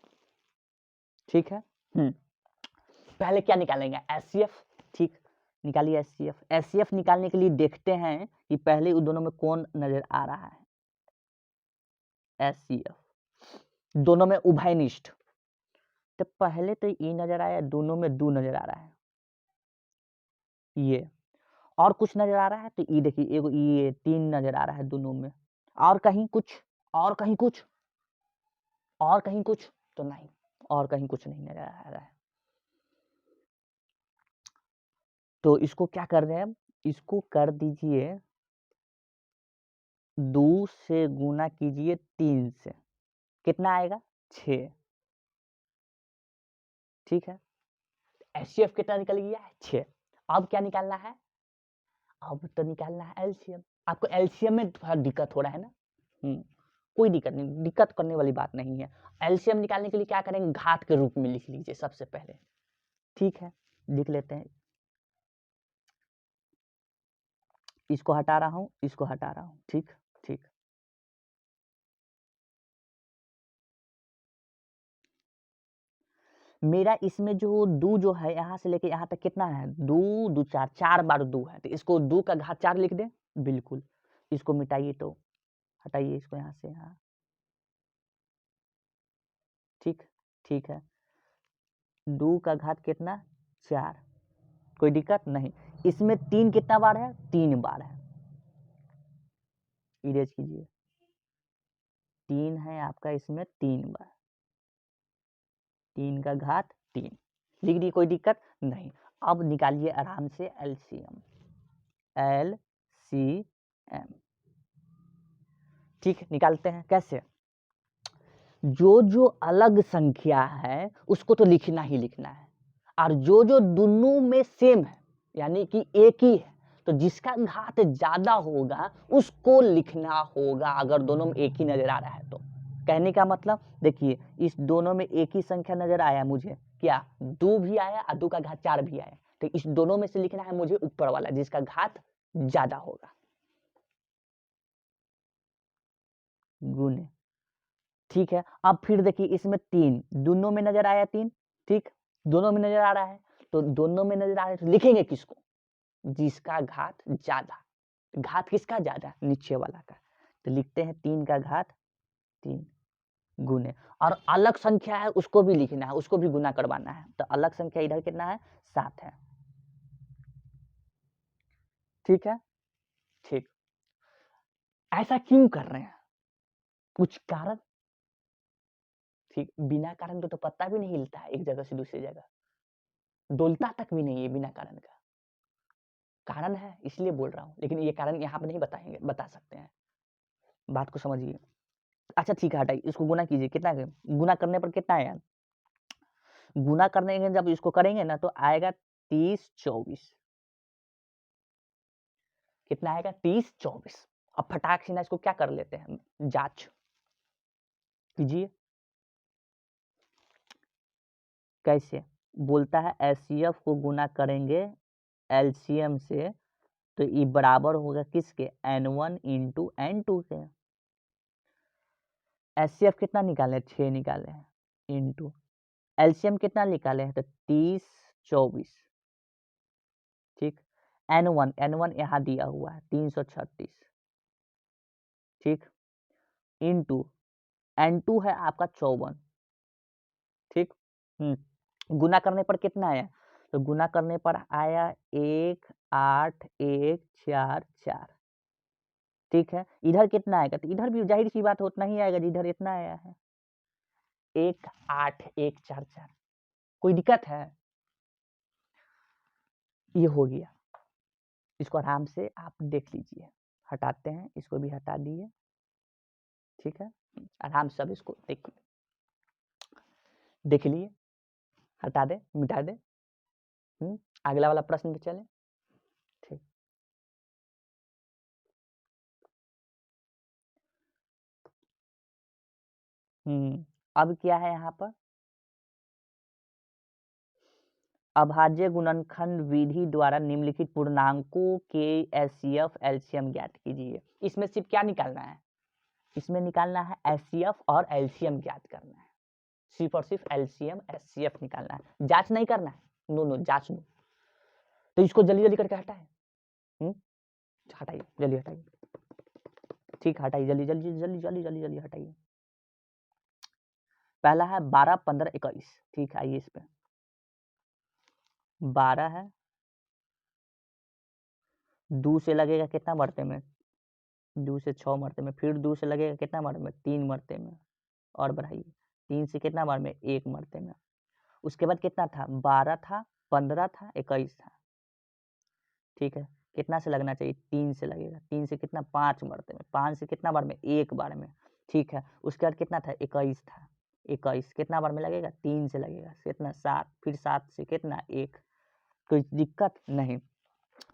ठीक है। पहले क्या निकालेंगे, एचसीएफ, ठीक। निकालिए एचसीएफ। एचसीएफ निकालने के लिए देखते हैं कि पहले उन दोनों में कौन नजर आ रहा है। एचसीएफ दोनों में उभयनिष्ठ, तो पहले तो ये नजर आया, दोनों में 2 नजर आ रहा है, ये और कुछ नजर आ रहा है, तो ये देखिए एगो ये 3 नजर आ रहा है दोनों में, और कहीं कुछ, और कहीं कुछ, और कहीं कुछ, तो नहीं, और कहीं कुछ नहीं नजर आ रहा है। तो इसको क्या कर रहे हैं, इसको कर दीजिए 2 से गुना कीजिए 3 से, कितना आएगा, 6, ठीक है। एचसीएफ कितना निकल गया है, 6। अब क्या निकालना है, अब तो निकालना है एलसीएम। आपको एलसीएम में थोड़ा दिक्कत हो रहा है ना, कोई दिक्कत नहीं, दिक्कत करने वाली बात नहीं है। एलसीएम निकालने के लिए क्या करेंगे, घात के रूप में लिख लीजिए सबसे पहले, ठीक है। लिख लेते हैं, इसको हटा रहा हूं, इसको हटा रहा हूं, ठीक ठीक। मेरा इसमें जो 2 जो है, यहाँ से लेके यहाँ तक कितना है, 2 2 4, 4 बार 2 है, तो इसको 2 का घात 4 लिख दें, बिल्कुल। इसको मिटाइए, तो हटाइए इसको यहाँ से, यहाँ, ठीक ठीक है। 2 का घात कितना, 4, कोई दिक्कत नहीं। इसमें 3 कितना बार है, 3 बार है, इरेज कीजिए, 3 है आपका इसमें 3 बार, 3 का घात 3 लिख दिए, कोई दिक्कत नहीं। अब निकालिए आराम से एलसीएम, एलसीएम, ठीक। निकालते हैं कैसे, जो जो अलग संख्या है उसको तो लिखना ही लिखना है, और जो जो दोनों में सेम है, यानी कि एक ही है, तो जिसका घात ज्यादा होगा उसको लिखना होगा, अगर दोनों में एक ही नजर आ रहा है तो। कहने का मतलब देखिए, इस दोनों में एक ही संख्या नजर आया मुझे, क्या, 2 भी आया और 2 का घात 4 भी आया, तो इस दोनों में से लिखना है मुझे ऊपर वाला, जिसका घात ज्यादा होगा, गुने, ठीक है। अब फिर देखिए इसमें 3 दोनों में नजर आया, 3, ठीक, दोनों में नजर आ रहा है, तो दोनों में नजर आ रहा है, तो लिखेंगे किसको, जिसका घात ज्यादा, घात किसका ज्यादा, नीचे वाला का, तो लिखते हैं 3 का घात 3, गुने, और अलग संख्या है उसको भी लिखना है, उसको भी गुना करवाना है, तो अलग संख्या इधर कितना है, 7 है, ठीक है, ठीक। ऐसा क्यों कर रहे हैं, कुछ कारण, ठीक, बिना कारण तो पत्ता भी नहीं हिलता है एक जगह से दूसरी जगह, डोलता तक भी नहीं है बिना कारण का। कारण है इसलिए बोल रहा हूँ, लेकिन ये कारण यहाँ पे नहीं बताएंगे, बता सकते हैं, बात को समझिए। अच्छा ठीक है, हटाइए, इसको गुना कीजिए, कितना गुना करने पर कितना आया, गुना करने के जब इसको करेंगे ना तो आएगा 30-24, कितना आएगा 30-24। अब फटाक से ना इसको क्या कर लेते हैं, जांच कीजिए। कैसे बोलता है, एचसीएफ को गुना करेंगे एलसीएम से तो ये बराबर होगा किसके, N1 इंटू N2 के। एचसीएफ कितना निकाले, 6 निकाले हैं, इंटू एलसीएम कितना निकाले हैं तो 30-24, ठीक। N1 यहाँ दिया हुआ है 336, ठीक, इंटू N2 है आपका 54, ठीक। गुना करने पर कितना आया, तो गुना करने पर आया 18144, ठीक है। इधर कितना आएगा, तो इधर भी जाहिर सी बात उतना ही आएगा जिधर इतना आया है, 18144। कोई दिक्कत है, ये हो गया। इसको आराम से आप देख लीजिए, हटाते हैं, इसको भी हटा दिए, ठीक है। आराम से अब इसको देख लिए, हटा दे, मिटा दे। अगला वाला प्रश्न पे चले, ठीक। अब क्या है यहाँ पर, अभाज्य गुणनखंड विधि द्वारा निम्नलिखित पूर्णांकों के एचसीएफ एलसीएम ज्ञात कीजिए। इसमें सिर्फ क्या निकालना है, इसमें निकालना है एचसीएफ और एलसीएम ज्ञात करना है, सिर्फ और सिर्फ एलसीएम एचसीएफ निकालना है, जांच नहीं करना है, नो जांच नो। तो इसको जल्दी जल्दी करके हटाए, हटाइए जल्दी हटाइए, ठीक, हटाइए जल्दी जल्दी जल्दी जल्दी जल्दी जल्दी हटाइए। पहला है 12, 15, 21, ठीक है। आइए इस पे 12 है, 2 से लगेगा कितना मरते में, 2 से 6 मरते में, फिर 2 से लगेगा कितना मरते में, 3 मरते में, और बढ़ाइए, 3 से कितना बार में, 1 मरते में। उसके बाद कितना था, 12 था, 15 था, 21 था, ठीक है। कितना से लगना चाहिए, 3 से लगेगा, 3 से कितना, 5 मरते में, 5 से कितना बार में, 1 बार में, ठीक है। उसके बाद कितना था, 21 था, 21 कितना बार में लगेगा, 3 से लगेगा, कितना 7, फिर 7 से कितना 1, कोई दिक्कत नहीं।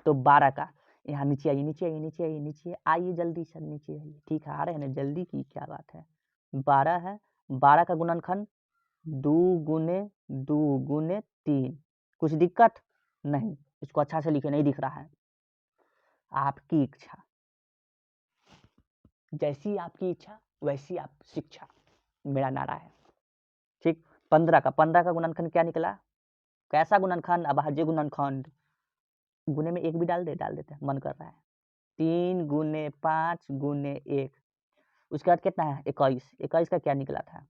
तो 12 का यहाँ नीचे आइए, नीचे आइए, नीचे आइए, नीचे आइए, जल्दी से नीचे आइए, ठीक है, आ रहे हैं ना, जल्दी की क्या बात है। 12 है, 12 का गुणनखंड 2 गुने कुछ दिक्कत नहीं, इसको अच्छा से लिखे, नहीं दिख रहा है, आपकी इच्छा, जैसी आपकी इच्छा वैसी आप शिक्षा, मेरा नारा है, ठीक। 15 का गुणनखंड क्या निकला, कैसा गुणनखंड, अभाज्य गुणनखंड, गुने में 1 भी डाल देते हैं, मन कर रहा है, 3 गुने 5 गुने 1, उसके बाद कितना है 21, 21 का क्या निकला था,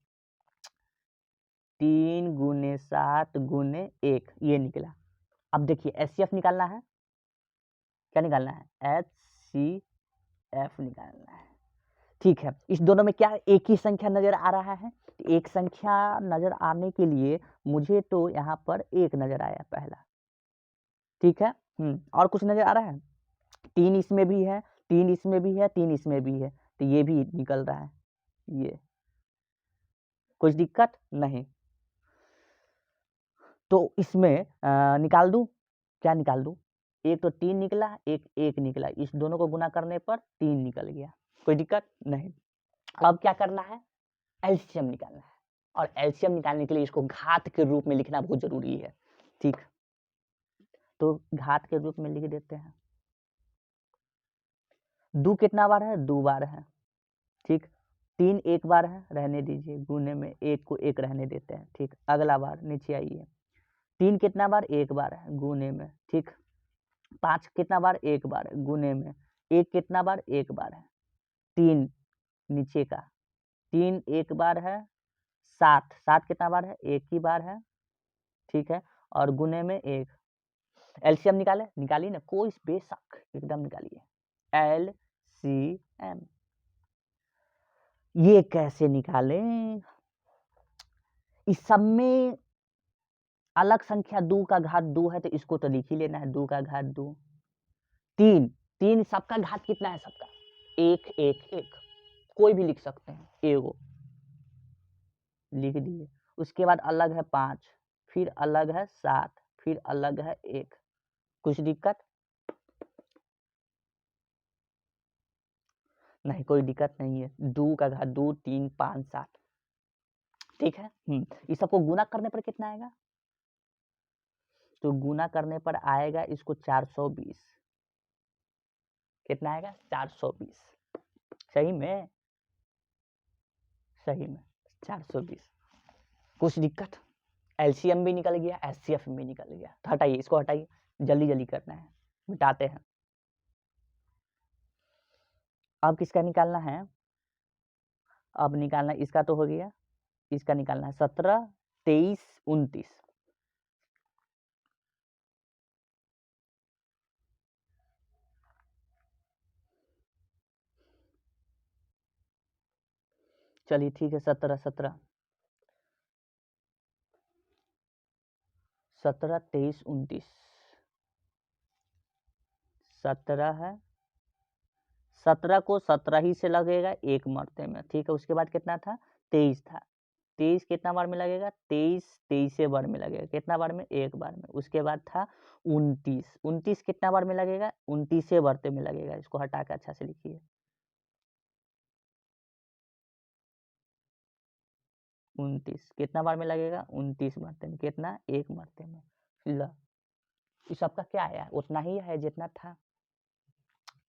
3 गुने 7 गुने 1, ये निकला। अब देखिए एचसीएफ निकालना है, क्या निकालना है, एचसीएफ निकालना है, ठीक है। इस दोनों में क्या एक ही संख्या नजर आ रहा है, एक संख्या नजर आने के लिए मुझे तो यहाँ पर 1 नजर आया पहला, ठीक है। और कुछ नजर आ रहा है, 3 इसमें भी है, 3 इसमें भी है, 3 इसमें भी है, तो ये भी निकल रहा है, ये कुछ दिक्कत नहीं। तो इसमें निकाल दूं, क्या निकाल दूं, एक तो 3 निकला, एक 1 निकला, इस दोनों को गुना करने पर 3 निकल गया, कोई दिक्कत नहीं। अब क्या करना है, एलसीएम निकालना है, और एलसीएम निकालने के लिए इसको घात के रूप में लिखना बहुत जरूरी है, ठीक। तो घात के रूप में लिख देते हैं, 2 कितना बार है, 2 बार है, ठीक। 3 1 बार है, रहने दीजिए, गुने में 1 को 1 रहने देते हैं, ठीक। अगला बार नीचे आइए, 3 कितना बार, 1 बार है, गुने में, ठीक। 5 कितना बार, 1 बार है, गुने में, 1 कितना बार, 1 बार है, 3 नीचे का, 3 1 बार है, 7 7 कितना बार है, 1 ही बार है, ठीक है, और गुने में 1। एलसीएम निकालिए ना, कोई बेशक एकदम निकालिए, एलसीएम ये कैसे निकालें? इस सब में अलग संख्या 2 का घात 2 है तो इसको तो लिख ही लेना है, 2 का घात 2। 3 3 सबका घात कितना है सबका? 1 1 1, कोई भी लिख सकते हैं, एगो लिख दिए। उसके बाद अलग है 5, फिर अलग है 7, फिर अलग है 1। कुछ दिक्कत नहीं? कोई दिक्कत नहीं है। 2 का घात 2 3 5 7, ठीक है। इस सबको गुना करने पर कितना आएगा? तो गुना करने पर आएगा इसको 420। कितना आएगा? 420। सही में? सही में 420। कुछ दिक्कत? एलसीएम भी निकल गया, एचसीएफ भी निकल गया। तो हटाइए, इसको हटाइए, जल्दी जल्दी करना है, मिटाते हैं। अब किसका निकालना है? अब निकालना इसका तो हो गया, इसका निकालना है 17 23 29। चलिए ठीक है, 17 17 17 23 29। 17 है, 17 को 17 ही से लगेगा एक मरते में, ठीक है। उसके बाद कितना था? 23 था। 23 कितना बार में लगेगा? 23 23 बार में लगेगा। कितना बार में? एक बार में। उसके बाद था 29। 29 कितना बार में लगेगा? 29 बढ़ते में लगेगा। इसको हटा के अच्छा से लिखिए। 29 कितना बार में लगेगा? 29 बढ़ते में। कितना? एक बढ़ते में। ला, इस सबका क्या है? उतना ही है जितना था,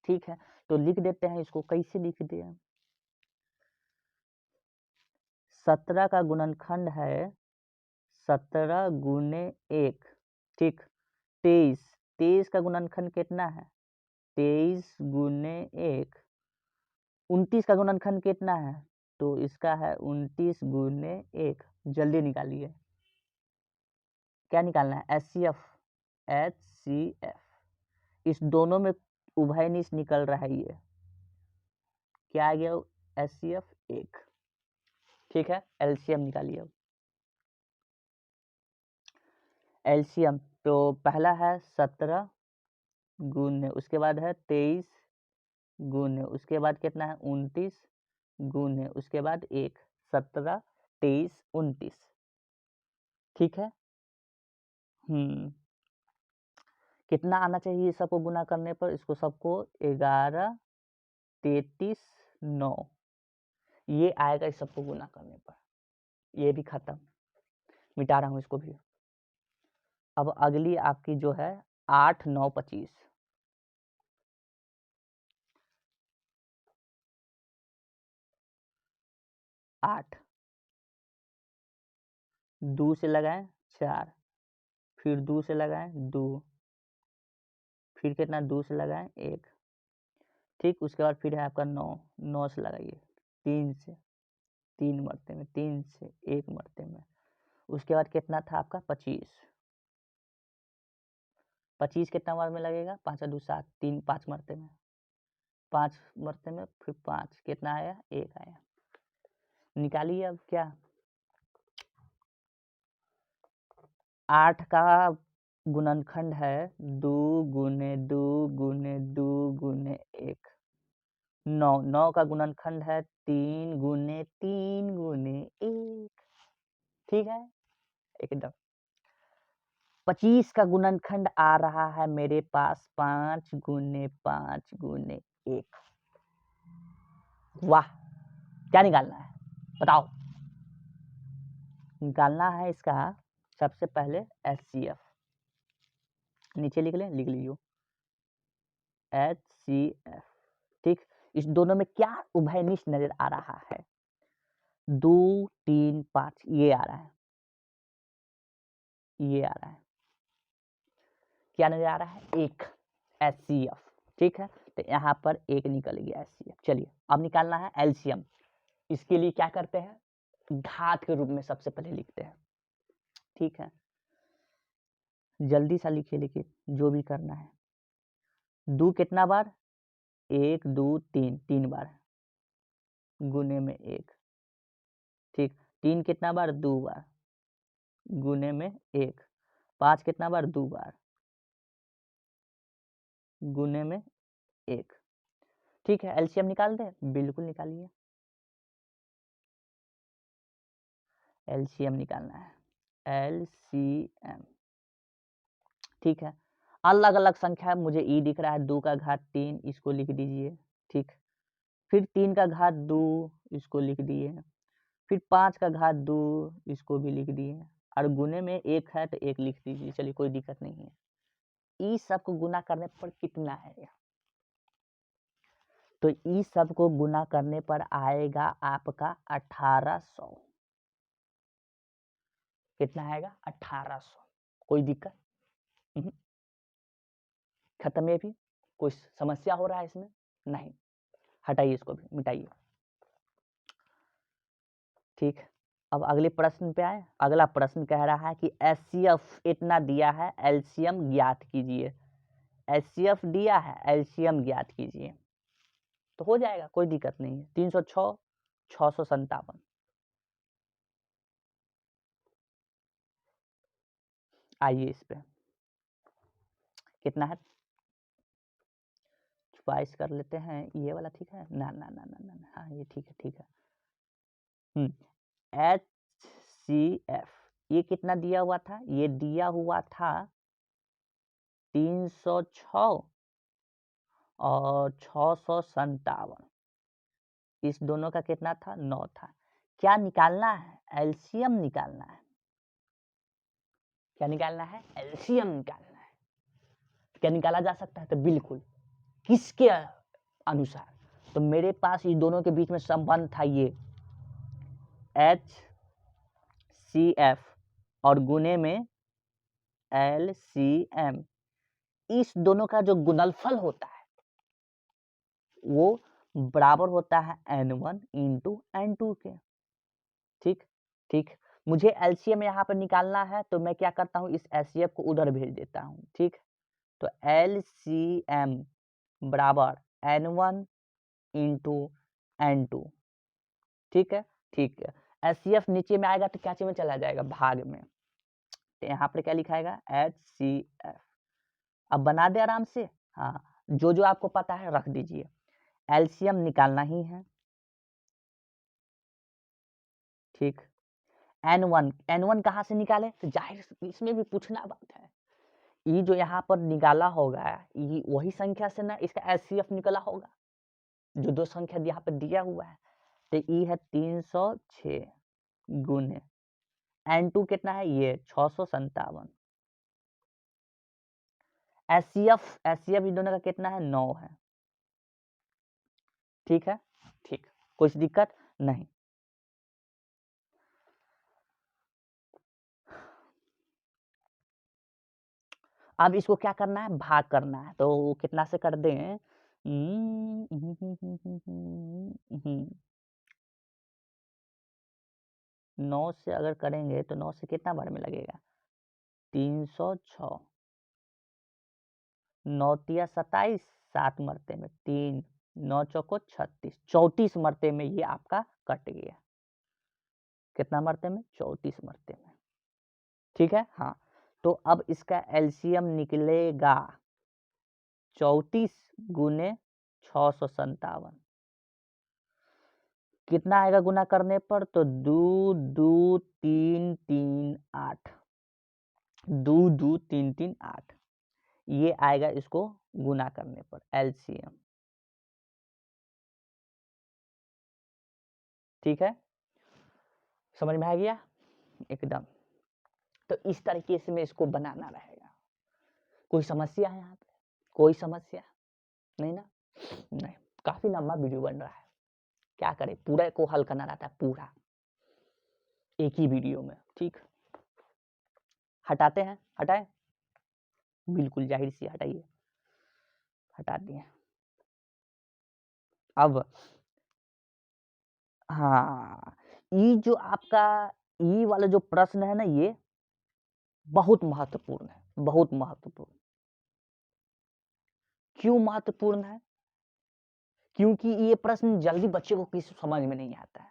ठीक है। तो लिख देते हैं इसको। कैसे लिख दे? 17 का गुणनखंड है 17 गुने 1, ठीक। 23 23 का गुणनखंड कितना है? 23 गुने 1। 29 का गुणनखंड कितना है? तो इसका है 29 गुने 1। जल्दी निकालिए। क्या निकालना है? एचसीएफ। एचसीएफ इस दोनों में उभयनिष्ठ निकल रहा है। ये क्या आ गया? एचसीएफ 1, ठीक है। एलसीएम निकालिए अब। एलसीएम तो पहला है 17 गुने, उसके बाद है 23 गुने, उसके बाद कितना है? 29 गुने, उसके बाद 1। 17 23 29, ठीक है। कितना आना चाहिए सबको गुना करने पर? इसको सबको 11 33 9, ये आएगा इस सबको गुना करने पर। ये भी खत्म, मिटा रहा हूँ इसको भी। अब अगली आपकी जो है 8 9 25। 8 2 से लगाएं 4, फिर 2 से लगाएं 2, फिर कितना? 2 से लगाएं 1, ठीक। उसके बाद फिर है आपका 9, 9 से लगाइए 3 से, 3 मरते में, 3 से 1 मरते में। उसके बाद कितना था आपका? 25। 25 कितना बार में लगेगा? 5 2 7, 3 5 मरते में, 5 मरते में, फिर 5 कितना आया? 1 आया। निकालिए अब। क्या? 8 का गुणनखंड है 2 गुने 2 गुने 2 गुने 1। 9 9 का गुणनखंड है 3 गुने 3 गुने 1, ठीक है एकदम। 25 का गुणनखंड आ रहा है मेरे पास 5 गुने 5 गुने 1। वाह, क्या निकालना है बताओ? निकालना है इसका सबसे पहले एचसीएफ। नीचे लिख लें, लिख लीजिए एचसीएफ, ठीक। इस दोनों में क्या उभयनिष्ठ नजर आ रहा है? 2 3 5 ये आ रहा है, ये आ रहा है। क्या नजर आ रहा है? 1 एचसीएफ, ठीक है। तो यहाँ पर 1 निकल गया एचसीएफ। चलिए अब निकालना है एलसीएम। इसके लिए क्या करते हैं? घात के रूप में सबसे पहले लिखते हैं, ठीक है। जल्दी सा लिखिए, लेकिन जो भी करना है। 2 कितना बार? 1 2 3, 3 बार। गुने में 1, ठीक। 3 कितना बार? 2 बार, गुने में 1। 5 कितना बार? 2 बार, गुने में 1, ठीक है। एलसीएम निकाल दे? बिल्कुल निकालिए। एलसीएम निकालना है, एलसीएम, ठीक है। अलग अलग संख्या मुझे ई दिख रहा है, 2 का घात 3, इसको लिख दीजिए, ठीक। फिर 3 का घात 2, इसको लिख दिए। फिर 5 का घात 2, इसको भी लिख दिए। और गुने में 1 है तो 1 लिख दीजिए, चलिए कोई दिक्कत नहीं है। ई सब को गुना करने पर कितना आएगा? तो ई सब को गुना करने पर आएगा आपका 1800। कितना आएगा? 1800। कोई दिक्कत? खत्म। है भी कोई समस्या हो रहा है इसमें? नहीं। हटाइए, इसको भी मिटाइए, ठीक। अब अगले प्रश्न पे आए। अगला प्रश्न कह रहा है कि एचसीएफ इतना दिया है, एलसीएम ज्ञात कीजिए। एचसीएफ दिया है, एलसीएम ज्ञात कीजिए। तो हो जाएगा, कोई दिक्कत नहीं है। 306, 657। आइए इस पे कितना है, चॉइस कर लेते हैं। ये वाला ठीक है ना? ना ना ना ना, हाँ ये ठीक है, ठीक है। एचसीएफ ये कितना दिया हुआ था? ये दिया हुआ था 306 और 657। इस दोनों का कितना था? 9 था। क्या निकालना है? एलसीएम निकालना है। क्या निकालना है? एलसीएम निकालना है। क्या निकाला जा सकता है? तो बिल्कुल। किसके अनुसार? तो मेरे पास इस दोनों के बीच में संबंध था, ये एचसीएफ और गुने में एलसीएम। इस दोनों का जो गुणनफल होता है वो बराबर होता है n1 इंटू n2 के, ठीक। ठीक, मुझे एलसीएम यहाँ पर निकालना है, तो मैं क्या करता हूँ, इस एचसीएफ को उधर भेज देता हूँ, ठीक। तो एलसीएम बराबर n1 इंटू n2, ठीक है। ठीक है, एचसीएफ नीचे में आएगा तो क्या में चला जाएगा? भाग में। तो यहाँ पर क्या लिखाएगा? एचसीएफ। अब बना दे आराम से। हाँ, जो जो आपको पता है रख दीजिए। एलसीएम निकालना ही है, ठीक। n1 कहाँ से निकाले? तो जाहिर इसमें भी पूछना बात है। ये जो यहाँ पर निकाला होगा, ये वही संख्या से ना इसका एचसीएफ निकला होगा, जो दो संख्या यहाँ पर दिया हुआ है। तो ये है 306 गुने n2 कितना है? ये 657। एचसीएफ इन दोनों का कितना है? 9 है, ठीक है। ठीक, कुछ दिक्कत नहीं। अब इसको क्या करना है? भाग करना है। तो कितना से कर दें? 9 से अगर करेंगे तो 9 से कितना बार में लगेगा? 306, 9 तिया 27, 7 मरते में 3, 9 चौको 36, 34 मरते में ये आपका कट गया। कितना मरते में? 34 मरते में, ठीक है। हाँ, तो अब इसका एलसीएम निकलेगा 34 गुने 657। कितना आएगा गुना करने पर? तो 2 2 3 3 8, 2 2 3 3 8, ये आएगा इसको गुना करने पर एलसीएम, ठीक है। समझ में आ गया एकदम? तो इस तरीके से मैं इसको बनाना रहेगा। कोई समस्या है यहाँ पे? कोई समस्या नहीं ना? नहीं। काफी लंबा वीडियो बन रहा है, क्या करें, पूरा को हल करना रहता है, पूरा एक ही वीडियो में, ठीक। हटाते हैं, हटाए? बिल्कुल जाहिर सी, हटाइए। हटा दिए। अब हाँ, ये जो आपका ये वाला जो प्रश्न है ना, ये बहुत महत्वपूर्ण है, बहुत महत्वपूर्ण। क्यों महत्वपूर्ण है? क्योंकि ये प्रश्न जल्दी बच्चे को किसी समझ में नहीं आता है,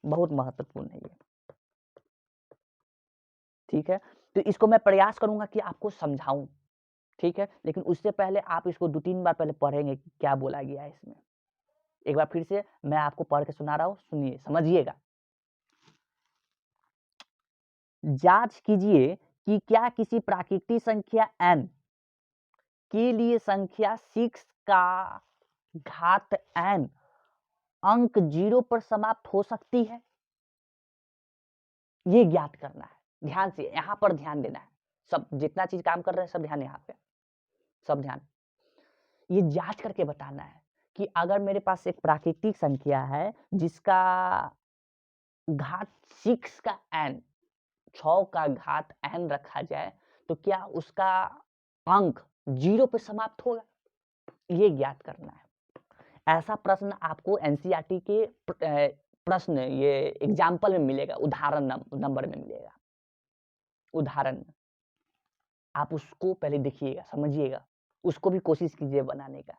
बहुत महत्वपूर्ण है ये। ठीक है, तो इसको मैं प्रयास करूंगा कि आपको समझाऊं, ठीक है, लेकिन उससे पहले आप इसको 2-3 बार पहले पढ़ेंगे कि क्या बोला गया है इसमें। एक बार फिर से मैं आपको पढ़ के सुना रहा हूं, सुनिए, समझिएगा। जांच कीजिए कि क्या किसी प्राकृतिक संख्या n के लिए संख्या 6 का घात n अंक 0 पर समाप्त हो सकती है। ये ज्ञात करना है, ध्यान से यहां पर ध्यान देना है, सब जितना चीज काम कर रहे हैं सब ध्यान यहाँ पे, सब ध्यान। ये जांच करके बताना है कि अगर मेरे पास एक प्राकृतिक संख्या है जिसका घात 6 का n, 6 का घात n रखा जाए तो क्या उसका अंक 0 पे समाप्त होगा, ये ज्ञात करना है। ऐसा प्रश्न आपको एनसीईआरटी के प्रश्न ये एग्जाम्पल में मिलेगा, उदाहरण नंबर में मिलेगा, उदाहरण। आप उसको पहले देखिएगा, समझिएगा, उसको भी कोशिश कीजिए बनाने का।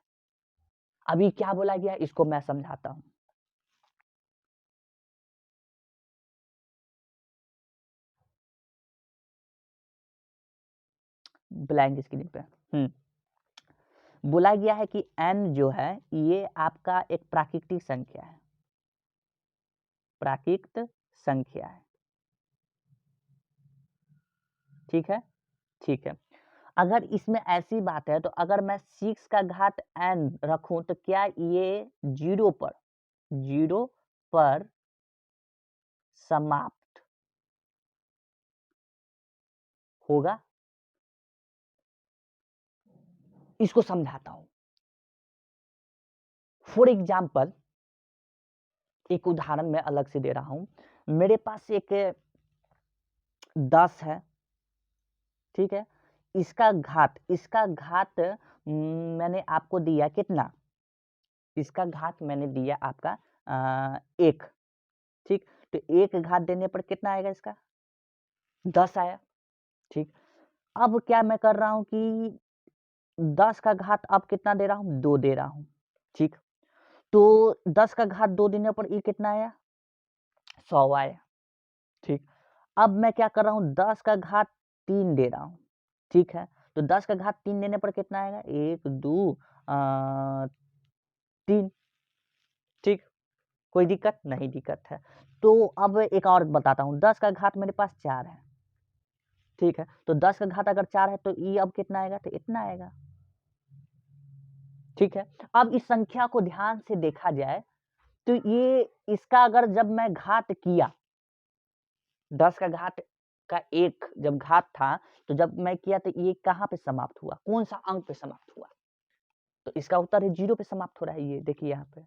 अभी क्या बोला गया इसको मैं समझाता हूं। ब्लैंक स्क्रीन पे बोला गया है कि n जो है ये आपका एक प्राकृतिक संख्या है, प्राकृतिक संख्या है, ठीक है, ठीक है। अगर इसमें ऐसी बात है तो अगर मैं 6 का घात n रखूं तो क्या ये 0 पर समाप्त होगा? इसको समझाता हूं। फॉर एग्जाम्पल, एक उदाहरण मैं अलग से दे रहा हूं। मेरे पास एक 10 है, ठीक है, इसका घात मैंने आपको दिया कितना, इसका घात मैंने दिया आपका 1, ठीक, तो 1 घात देने पर कितना आएगा, इसका 10 आया, ठीक। अब क्या मैं कर रहा हूं कि 10 का घात अब कितना दे रहा हूं, 2 दे रहा हूं, ठीक। तो 10 का घात 2 देने पर ये कितना आया, 100 आया, ठीक। अब मैं क्या कर रहा हूं, 10 का घात 3 दे रहा हूं, ठीक है, तो 10 का घात 3 देने पर कितना आएगा, 1 2 3, ठीक, कोई दिक्कत नहीं, दिक्कत है। तो अब एक और बताता हूं, 10 का घात मेरे पास 4 है, ठीक है, तो 10 का घात अगर 4 है तो ये अब कितना आएगा, तो इतना आएगा, ठीक है। अब इस संख्या को ध्यान से देखा जाए तो ये इसका अगर जब मैं घात किया, 10 का घात का 1 जब घात था तो जब मैं किया तो ये कहां पे समाप्त हुआ, कौन सा अंक पे समाप्त हुआ, तो इसका उत्तर है 0 पे समाप्त हो रहा है, ये देखिए यहाँ पे।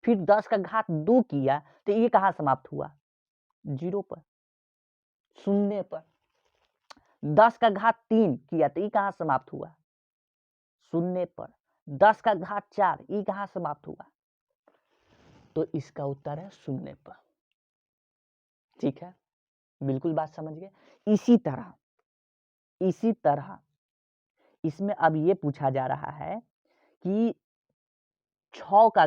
फिर 10 का घात 2 किया तो ये कहां समाप्त हुआ, 0 पर, शून्य पर। 10 का घात 3 किया तो ये कहां समाप्त हुआ, शून्य पर। 10 का घात 4 ये कहां समाप्त हुआ, तो इसका उत्तर है शून्य पर, ठीक है, बिल्कुल बात समझ गए। इसी तरह इसमें अब ये पूछा जा रहा है कि 6 का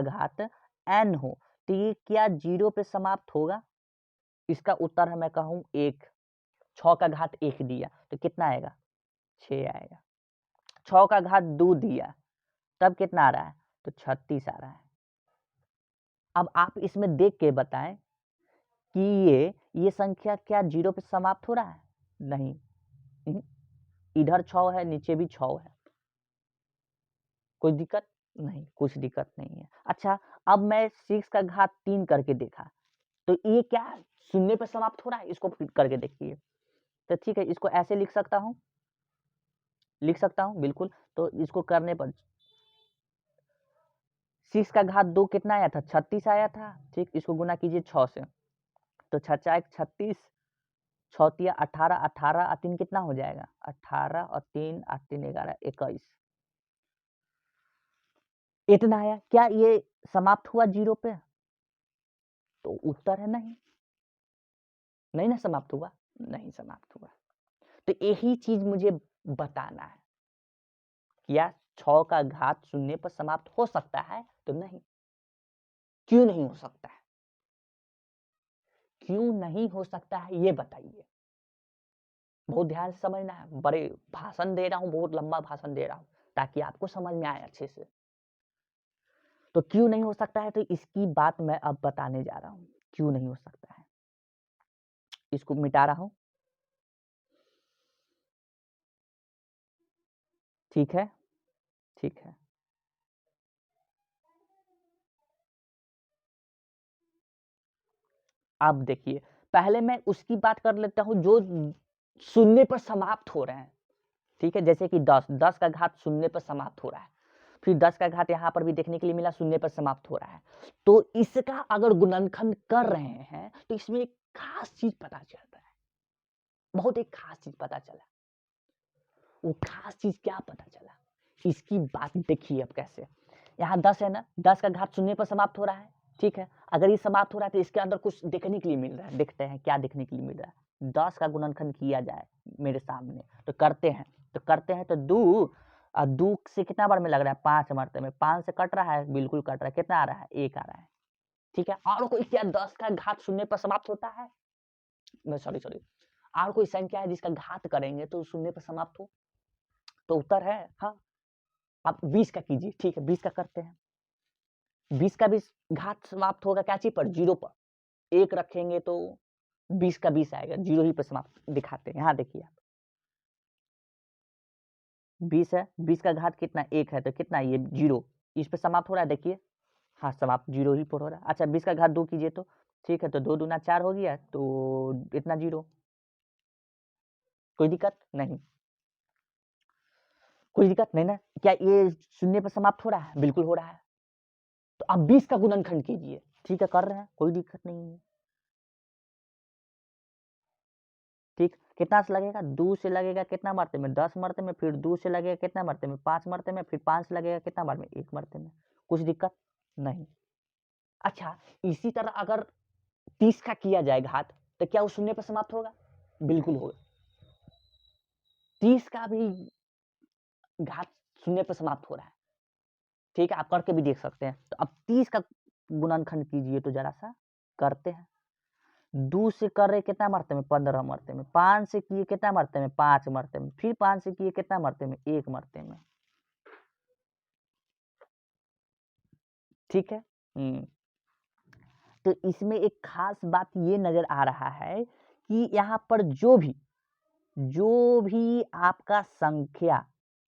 घात n हो तो ये क्या 0 पे समाप्त होगा, इसका उत्तर है मैं कहूं 1, 6 का घात 1 दिया तो कितना आएगा, 6 आएगा। 6 का घात 2 दिया तब कितना आ रहा है, तो 36 आ रहा है। अब आप इसमें देख के बताएं कि ये संख्या क्या 0 पे समाप्त हो रहा है, नहीं, इधर 6 है, नीचे भी 6 है, कोई दिक्कत नहीं, कुछ दिक्कत नहीं है। अच्छा, अब मैं 6 का घात 3 करके देखा तो ये क्या शून्य पे समाप्त हो रहा है, इसको करके देखिए। तो ठीक है, इसको ऐसे लिख सकता हूं, बिल्कुल। तो इसको करने पर 6 का घात 2 कितना आया था, 36 आया था, ठीक, इसको गुना कीजिए 6 से, तो 6 1 36, 6 तिया 18, 18 और 3 कितना हो जाएगा, 18 और 3 8 3 11 21, इतना आया। क्या ये समाप्त हुआ 0 पे, तो उत्तर है नहीं, नहीं ना समाप्त हुआ, नहीं समाप्त हुआ। तो यही चीज मुझे बताना है, क्या 6 का घात शून्य पर समाप्त हो सकता है? तो नहीं। क्यों नहीं हो सकता है? क्यों नहीं हो सकता है ये बताइए। बहुत ध्यान से समझना है, बड़े भाषण दे रहा हूँ, बहुत लंबा भाषण दे रहा हूँ ताकि आपको समझ में आए अच्छे से। तो क्यों नहीं हो सकता है, तो इसकी बात मैं अब बताने जा रहा हूँ क्यों नहीं हो सकता है। इसको मिटा रहा हूँ, ठीक है, ठीक है। अब देखिए, पहले मैं उसकी बात कर लेता हूँ जो शून्य पर समाप्त हो रहे हैं, ठीक है। जैसे कि 10 का घात शून्य पर समाप्त हो रहा है, फिर 10 का घात यहाँ पर भी देखने के लिए मिला शून्य पर समाप्त हो रहा है। तो इसका अगर गुणनखंड कर रहे हैं तो इसमें एक खास चीज पता चलता है, बहुत एक खास चीज पता चला। वो खास चीज क्या पता चला, इसकी बात देखिए। अब कैसे, यहाँ 10 है ना, 10 का घात शून्य पर समाप्त हो रहा है, ठीक है। अगर ये समाप्त हो रहा है तो इसके अंदर कुछ देखने के लिए मिल रहा है, देखते हैं क्या देखने के लिए मिल रहा है। 10 का गुणनखंड किया जाए मेरे सामने, तो करते हैं, तो 2 और 2 से कितना बार में लग रहा है, 5 मरते में, 5 से कट रहा है, बिल्कुल कट रहा है, कितना आ रहा है, 1 आ रहा है, ठीक है। और कोई क्या 10 का घात शून्य पर समाप्त होता है, सॉरी सॉरी, और कोई संख्या है जिसका घात करेंगे तो शून्य पर समाप्त हो, तो उत्तर है हाँ। आप 20 का कीजिए, ठीक है, 20 का करते हैं। 20 का भी घात समाप्त होगा क्या चीज पर, 0 पर, 1 रखेंगे तो 20 का 20 आएगा, 0 ही पर समाप्त दिखाते हैं। यहाँ देखिए आप, 20 है, 20 का घात कितना, 1 है, तो कितना ये 0, इस पे समाप्त हो रहा है, देखिए हाँ, समाप्त 0 ही पर हो रहा है। अच्छा, 20 का घात 2 कीजिए तो, ठीक है, तो 2 दूना 4 हो गया, तो इतना 0, कोई दिक्कत नहीं, कोई दिक्कत नहीं ना। क्या ये शून्य पर समाप्त हो रहा है, बिल्कुल हो रहा है। तो अब 20 का गुणनखंड कीजिए, ठीक है, कर रहे हैं, कोई दिक्कत नहीं है, ठीक। कितना से लगेगा, 2 से लगेगा कितना मरते में, 10 मरते में, फिर 2 से लगेगा कितना मरते में, 5 मरते में, फिर 5 से लगेगा कितना बार में, 1 मरते में, कुछ दिक्कत नहीं। अच्छा, इसी तरह अगर 30 का किया जाए घात, तो क्या वो शून्य पर समाप्त होगा, बिल्कुल होगा। 30 का भी घात शून्य पर समाप्त हो रहा है, ठीक है, आप करके भी देख सकते हैं। तो अब 30 का गुणनखंड कीजिए, तो जरा सा करते हैं। 2 से कर रहे कितना मरते में, 15 मरते में, 5 से किए कितना मरते में, 5 मरते में, फिर 5 से किए कितना मरते में, 1 मरते में, ठीक है। तो इसमें एक खास बात ये नजर आ रहा है कि यहाँ पर जो भी आपका संख्या,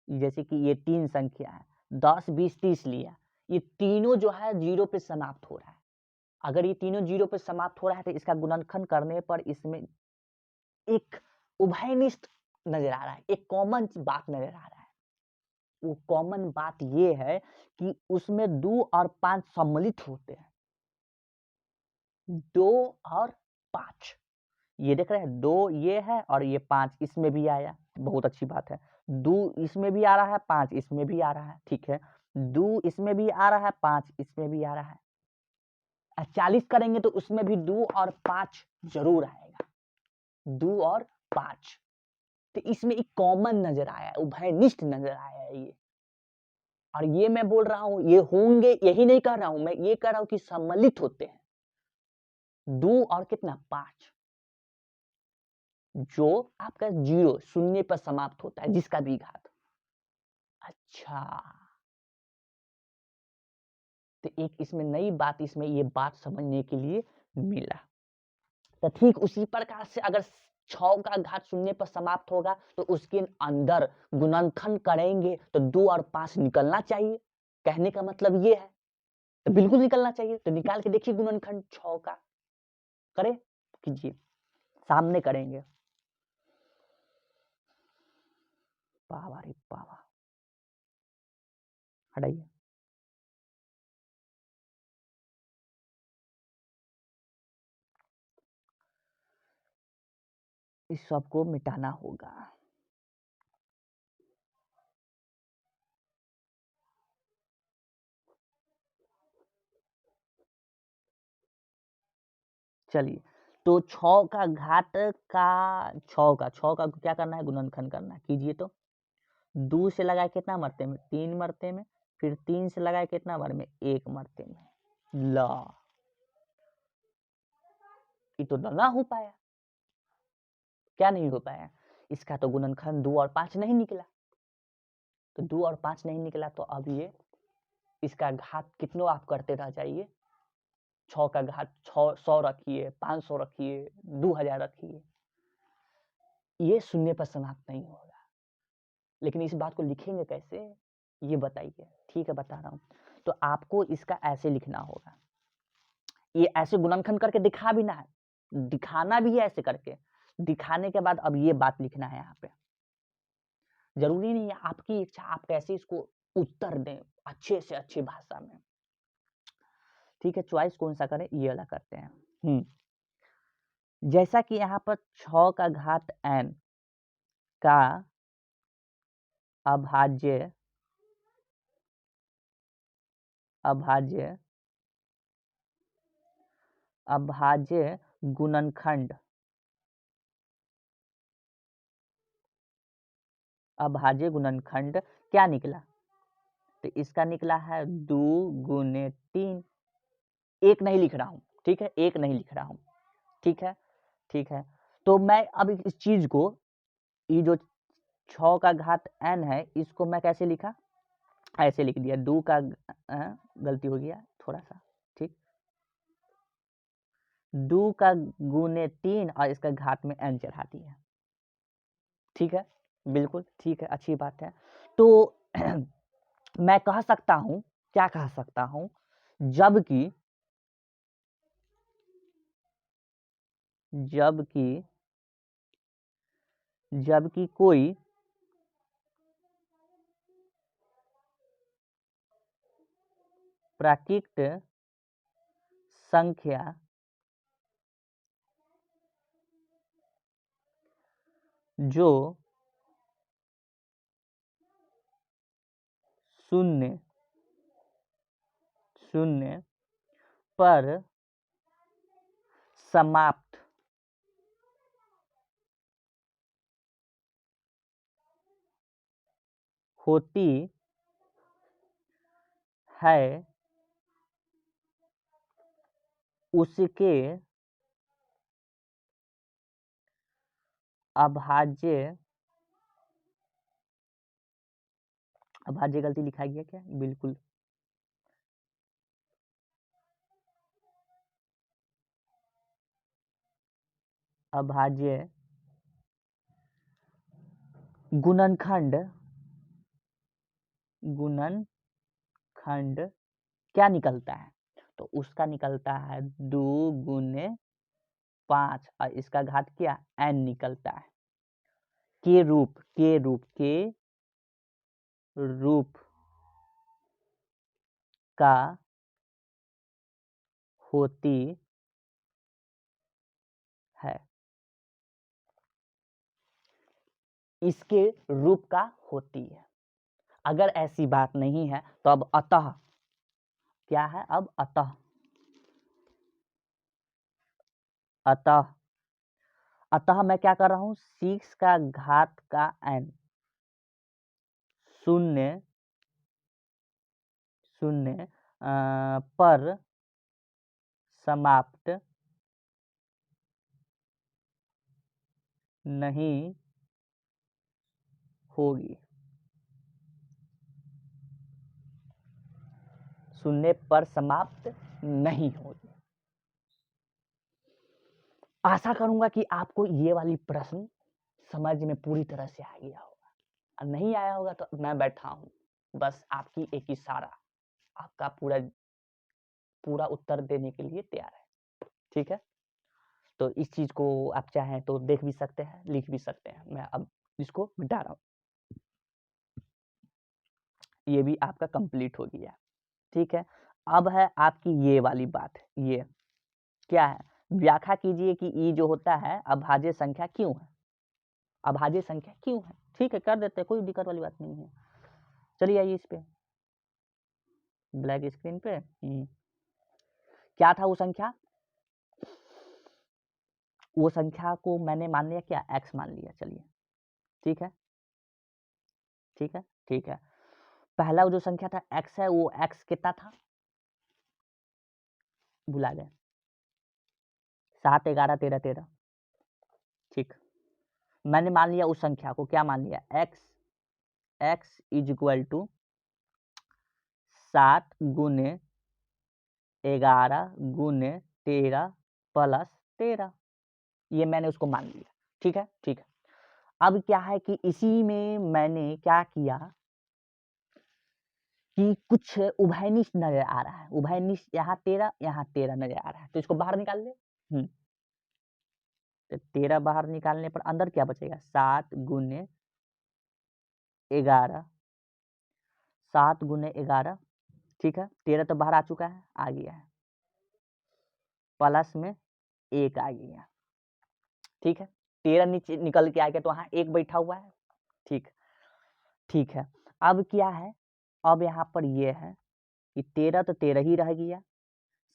जैसे कि ये 3 संख्या है, 10 20 30 लिया, ये तीनों जो है 0 पे समाप्त हो रहा है। अगर ये तीनों 0 पे समाप्त हो रहा है तो इसका गुणनखंड करने पर इसमें एक उभयनिष्ठ नजर आ रहा है, एक कॉमन बात नजर आ रहा है। वो कॉमन बात ये है कि उसमें 2 और 5 सम्मिलित होते हैं, 2 और 5, ये देख रहे हैं, 2 ये है और ये 5 इसमें भी आया, बहुत अच्छी बात है। 2 इसमें भी आ रहा है, 5 इसमें भी आ रहा है, ठीक है। 2 इसमें भी आ रहा है, 5 इसमें भी आ रहा है। 40 करेंगे तो उसमें भी 2 और 5 जरूर आएगा, 2 और 5। तो इसमें एक कॉमन नजर आया, उभयनिष्ठ नजर आया है ये। और ये मैं बोल रहा हूं ये होंगे, यही नहीं कह रहा हूं मैं, ये कह रहा हूं कि सम्मिलित होते हैं, 2 और कितना, 5, जो आपका 0 शून्य पर समाप्त होता है, जिसका भी घात। अच्छा, तो एक इसमें नई बात, इसमें ये बात समझने के लिए मिला। तो ठीक उसी प्रकार से अगर 6 का घात शून्य पर समाप्त होगा तो उसके अंदर गुणनखंड करेंगे तो 2 और 5 निकलना चाहिए, कहने का मतलब ये है, तो बिल्कुल निकलना चाहिए। तो निकाल के देखिए गुणनखंड 6 का, करें, कीजिए, सामने करेंगे। बाबा रे बाबा, हटाइए, इस सब को मिटाना होगा। चलिए, तो 6 का घात का 6 का क्या करना है, गुणनखंड करना है, कीजिए तो। 2 से लगाए कितना मरते में, 3 मरते में, फिर 3 से लगाए कितना बार में, 1 मरते में। ला, ये तो ना हो पाया। क्या नहीं हो पाया, इसका तो गुणनखंड 2 और 5 नहीं निकला। तो 2 और 5 नहीं निकला, तो अब ये इसका घात कितनों आप करते रह जाइए, 6 का घात 100 रखिए, 500 रखिए, 2000 रखिए, ये शून्य पर समाप्त नहीं होगा। लेकिन इस बात को लिखेंगे कैसे, ये बताइए। ठीक है, बता रहा हूँ। तो आपको इसका ऐसे लिखना होगा, ये ऐसे गुणनखंड करके दिखा भी ना है, दिखाना भी है ऐसे करके। दिखाने के बाद अब ये बात लिखना है यहाँ पे। जरूरी नहीं है, आपकी इच्छा, आप कैसे इसको उत्तर दें अच्छे से अच्छी भाषा में। ठीक है, चॉइस कौन सा करें, ये वाला करते हैं। जैसा कि यहाँ पर 6 का घात n का अभाज्य गुणनखंड क्या निकला, तो इसका निकला है 2 गुने 3। एक नहीं लिख रहा हूं, ठीक है, एक नहीं लिख रहा हूं, ठीक है, ठीक है। तो मैं अब इस चीज को, ये जो 6 का घात n है, इसको मैं कैसे लिखा, ऐसे लिख दिया, 2 का गलती हो गया थोड़ा सा, ठीक, 2 का गुने 3 और इसका घात में n चढ़ा दिया। ठीक है, बिल्कुल ठीक है, अच्छी बात है। तो मैं कह सकता हूं, क्या कह सकता हूं, जबकि कोई प्राकृत संख्या जो शून्य पर समाप्त होती है, उसके अभाज्य गलती लिखा गया क्या, बिल्कुल अभाज्य गुणनखंड क्या निकलता है, तो उसका निकलता है 2 गुने 5 और इसका घात क्या, n निकलता है, के रूप का होती है, इसके रूप का होती है। अगर ऐसी बात नहीं है तो अब अतः क्या है, अब अतः मैं क्या कर रहा हूं, 6 का घात का n शून्य पर समाप्त नहीं होगी, शून्य पर समाप्त नहीं होगी। आशा करूंगा कि आपको ये वाली प्रश्न समझ में पूरी तरह से आ गया होगा, और नहीं आया होगा तो मैं बैठा हूं, बस आपकी एक इशारा, आपका पूरा उत्तर देने के लिए तैयार है। ठीक है, तो इस चीज को आप चाहें तो देख भी सकते हैं, लिख भी सकते हैं। मैं अब इसको मिटा रहा हूं, ये भी आपका कंप्लीट हो गया। ठीक है, अब है आपकी ये वाली बात, ये क्या है, व्याख्या कीजिए कि ई जो होता है अभाज्य संख्या क्यों है, अभाज्य संख्या क्यों है। ठीक है, कर देते हैं, कोई दिक्कत वाली बात नहीं है। चलिए आइए इस पे, ब्लैक स्क्रीन पे। क्या था वो संख्या, वो संख्या को मैंने मान लिया क्या, x मान लिया। चलिए ठीक है, ठीक है, ठीक है। पहला जो संख्या था x है, वो x कितना था, भुला गए, 7 11 13 13, ठीक। मैंने मान लिया उस संख्या को, क्या मान लिया, x इज इक्वल टू 7 गुने 11 गुने 13 प्लस 13, ये मैंने उसको मान लिया, ठीक है, ठीक है। अब क्या है कि इसी में मैंने क्या किया कि कुछ उभयनिष्ठ नजर आ रहा है, उभयनिष्ठ, यहाँ 13 नजर आ रहा है, तो इसको बाहर निकाल ले। तो 13 बाहर निकालने पर अंदर क्या बचेगा, 7 गुने 11, 7 गुने 11, ठीक है, 13 तो बाहर आ चुका है, आ गया है, प्लस में 1 आ गया, ठीक है। 13 नीचे निकल के आ गया तो वहां 1 बैठा हुआ है, ठीक, ठीक है। अब क्या है, अब यहाँ पर ये है कि 13 तो 13 ही रह गया,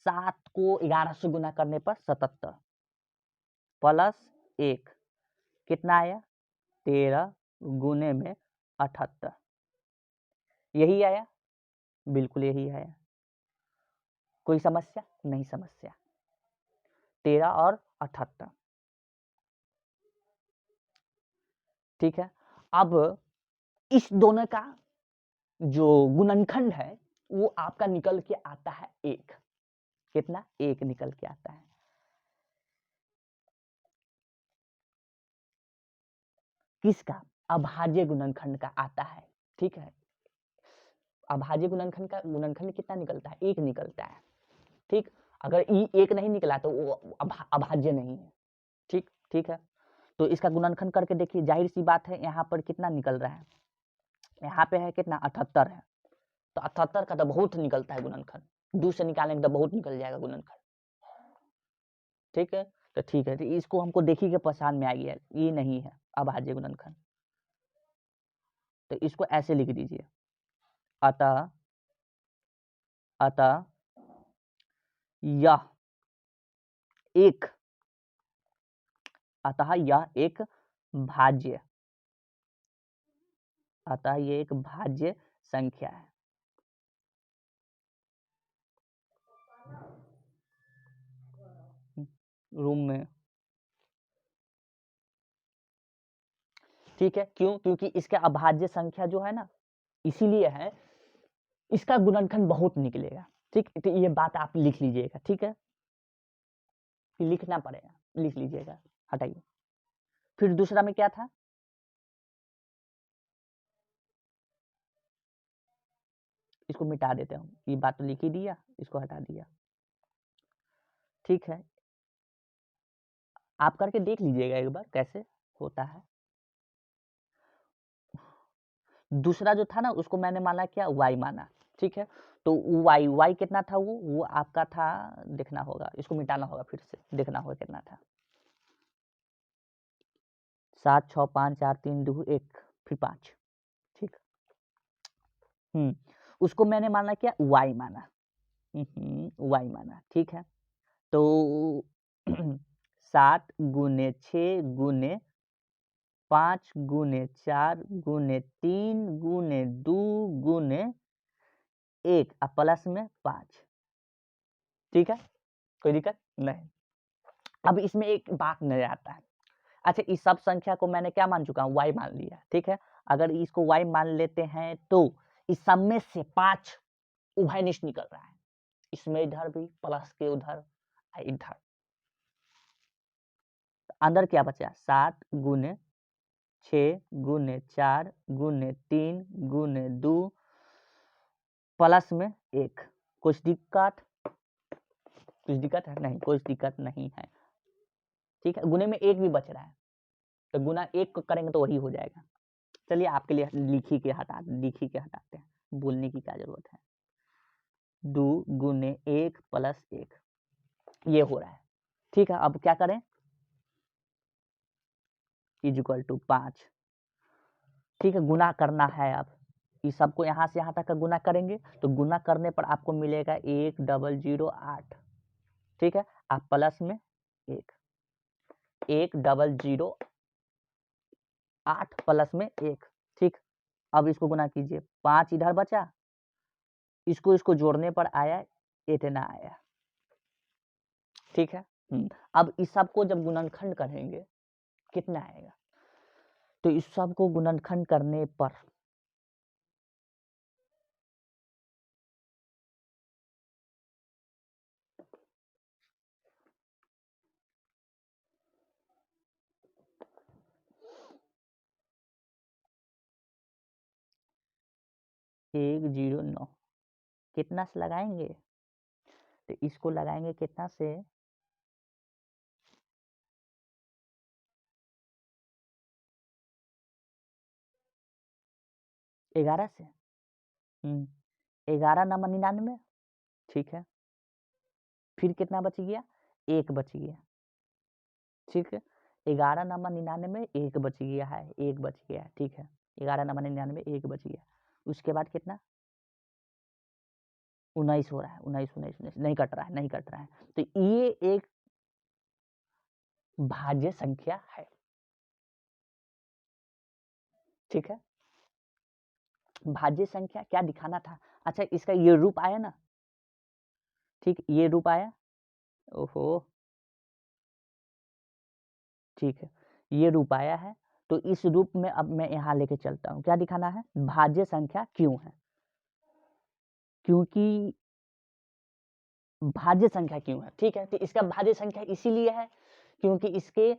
7 को 11 से गुना करने पर 77 प्लस 1 कितना आया, 13 गुने में 78, यही आया, बिल्कुल यही आया, कोई समस्या नहीं, समस्या 13 और 78, ठीक है। अब इस दोनों का जो गुणनखंड है वो आपका निकल के आता है 1, कितना, 1 निकल के आता है। किसका, अभाज्य गुणनखंड का आता है, ठीक है। अभाज्य गुणनखंड का गुणनखंड कितना निकलता है, 1 निकलता है, ठीक। अगर ई 1 नहीं निकला तो वो अभाज्य नहीं है, ठीक, ठीक है। तो इसका गुणनखंड करके देखिए, जाहिर सी बात है यहाँ पर कितना निकल रहा है, यहाँ पे है कितना, 78 है, तो 78 का तो बहुत निकलता है गुणनखंड, 2 से निकालेंगे तो बहुत निकल जाएगा गुणनखंड, ठीक है। तो ठीक है, तो इसको हमको देखी के पहचान में आ गया, ये नहीं है अभाज्य गुणनखंड, तो इसको ऐसे लिख दीजिए, अतः अतः यह एक, अतः यह एक भाज्य, अतः ये एक भाज्य संख्या है, रूम में, ठीक है। क्यों, क्योंकि इसका अभाज्य संख्या जो है ना, इसीलिए है, इसका गुणनखंड बहुत निकलेगा, ठीक। तो ये बात आप लिख लीजिएगा, ठीक है, लिखना पड़ेगा, लिख लीजिएगा, हटाइए। फिर दूसरा में क्या था, इसको मिटा देते हैं, ये बात तो लिख ही दिया, इसको हटा दिया, ठीक है। आप करके देख लीजिएगा एक बार कैसे होता है। दूसरा जो था ना, उसको मैंने माना क्या, y माना, ठीक है। तो y कितना था, वो आपका था, देखना होगा, इसको मिटाना होगा, फिर से देखना होगा कितना था, 7 6 5 4 3 2 1 फिर 5, ठीक। उसको मैंने माना क्या, y माना, y माना, ठीक है। तो 7 गुने 6 गुने 5 गुने 4 गुने 3 गुने 2 गुने 1 और प्लस में 5, ठीक है, कोई दिक्कत नहीं। अब इसमें एक बात नजर आता है, अच्छा, इस सब संख्या को मैंने क्या मान चुका हूँ, y मान लिया, ठीक है। अगर इसको y मान लेते हैं तो इस सब में से 5 उभयनिष्ठ निकल रहा है, इसमें इधर भी प्लस के उधर इधर, अंदर क्या बचा, 7 गुने 6 गुने 4 गुने 3 गुने 2 प्लस में 1, कुछ दिक्कत, कुछ दिक्कत है नहीं, कुछ दिक्कत नहीं है, ठीक है। गुने में 1 भी बच रहा है, तो गुना 1 को करेंगे तो वही हो जाएगा। चलिए आपके लिए लिख ही के हटाते हैं, बोलने की क्या जरूरत है, 2 गुने 1 प्लस 1, ये हो रहा है, ठीक है। अब क्या करें, इज इक्वल टू 5, ठीक है, गुना करना है। अब इस सबको यहाँ से यहाँ तक का गुना करेंगे तो गुना करने पर आपको मिलेगा 1008, ठीक है। आप प्लस में 1008 प्लस में 1, ठीक। अब इसको गुना कीजिए, 5 इधर बचा, इसको जोड़ने पर आया इतना आया, ठीक है। अब इस सब को जब गुणनखंड करेंगे कितना आएगा, तो इस सब को गुणनखंड करने पर एक 0 9 कितना से लगाएंगे, तो इसको लगाएंगे कितना से, 11 से। 11 9 99, ठीक है। फिर कितना बच गया, 1 बच गया, ठीक है। 11 9 99 1 बच गया है, 1 बच गया है, ठीक है। 11 9 99 1 बच गया, उसके बाद कितना 19 हो रहा है, 19 19 19 नहीं कट रहा है, नहीं कट रहा है, तो ये एक भाज्य संख्या है, ठीक है। भाज्य संख्या क्या दिखाना था, अच्छा इसका ये रूप आया ना, ठीक, ये रूप आया, ओहो, ठीक है, ये रूप आया है, तो इस रूप में अब मैं यहाँ लेके चलता हूँ, क्या दिखाना है, भाज्य संख्या क्यों है, क्योंकि भाज्य संख्या क्यों है, ठीक है। तो इसका भाज्य संख्या इसीलिए है क्योंकि इसके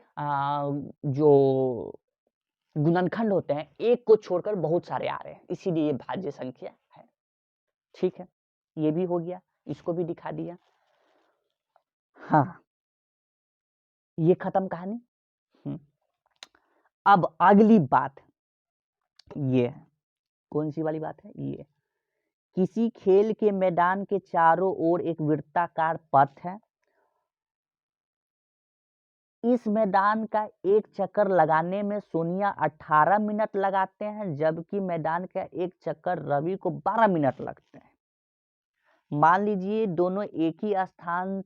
जो गुणनखंड होते हैं एक को छोड़कर बहुत सारे आ रहे हैं, इसीलिए ये भाज्य संख्या है, ठीक है। ये भी हो गया, इसको भी दिखा दिया, हाँ, ये खत्म कहानी। अब अगली बात ये है, कौन सी वाली बात है, ये किसी खेल के मैदान के चारों ओर एक वृत्ताकार पथ है, इस मैदान का एक चक्कर लगाने में सोनिया 18 मिनट लगाते हैं, जबकि मैदान का एक चक्कर रवि को 12 मिनट लगते हैं। मान लीजिए दोनों एक ही स्थान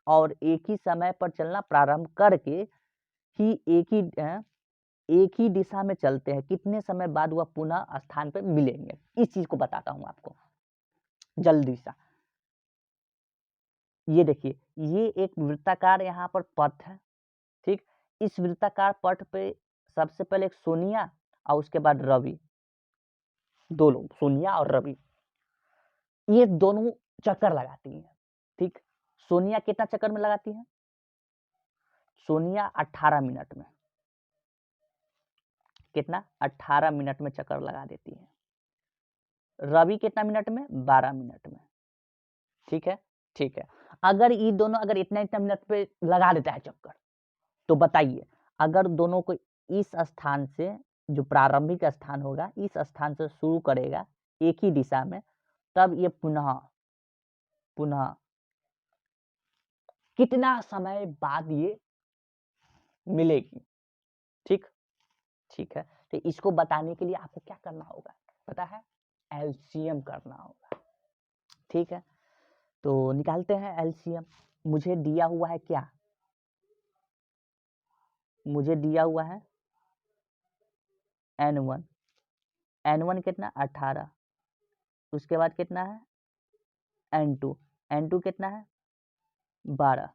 और एक ही समय पर चलना प्रारंभ करके ही एक ही दिशा में चलते हैं, कितने समय बाद वह पुनः स्थान पर मिलेंगे, इस चीज को बताता हूं आपको जल्दी सा। ये देखिए, ये एक वृत्ताकार यहाँ पर पथ है, ठीक। इस वृत्ताकार पथ पे सबसे पहले एक सोनिया और उसके बाद रवि, दो लोग सोनिया और रवि, ये दोनों चक्कर लगाती हैं, ठीक। सोनिया कितना चक्कर में लगाती है, सोनिया 18 मिनट में, कितना 18 मिनट में चक्कर लगा देती है, रवि कितना मिनट में, 12 मिनट में, ठीक है, ठीक है। अगर ये दोनों अगर इतना इतना मिनट पे लगा देता है चक्कर, तो बताइए अगर दोनों को इस स्थान से, जो प्रारंभिक स्थान होगा इस स्थान से शुरू करेगा एक ही दिशा में, तब ये पुनः पुनः कितना समय बाद ये मिलेगी, ठीक, ठीक है। तो इसको बताने के लिए आपको क्या करना होगा पता है, एलसीएम करना होगा, ठीक है। तो निकालते हैं एलसीएम, मुझे दिया हुआ है क्या, मुझे दिया हुआ है n1, n1 कितना 18, उसके बाद कितना है n2, n2 कितना है 12,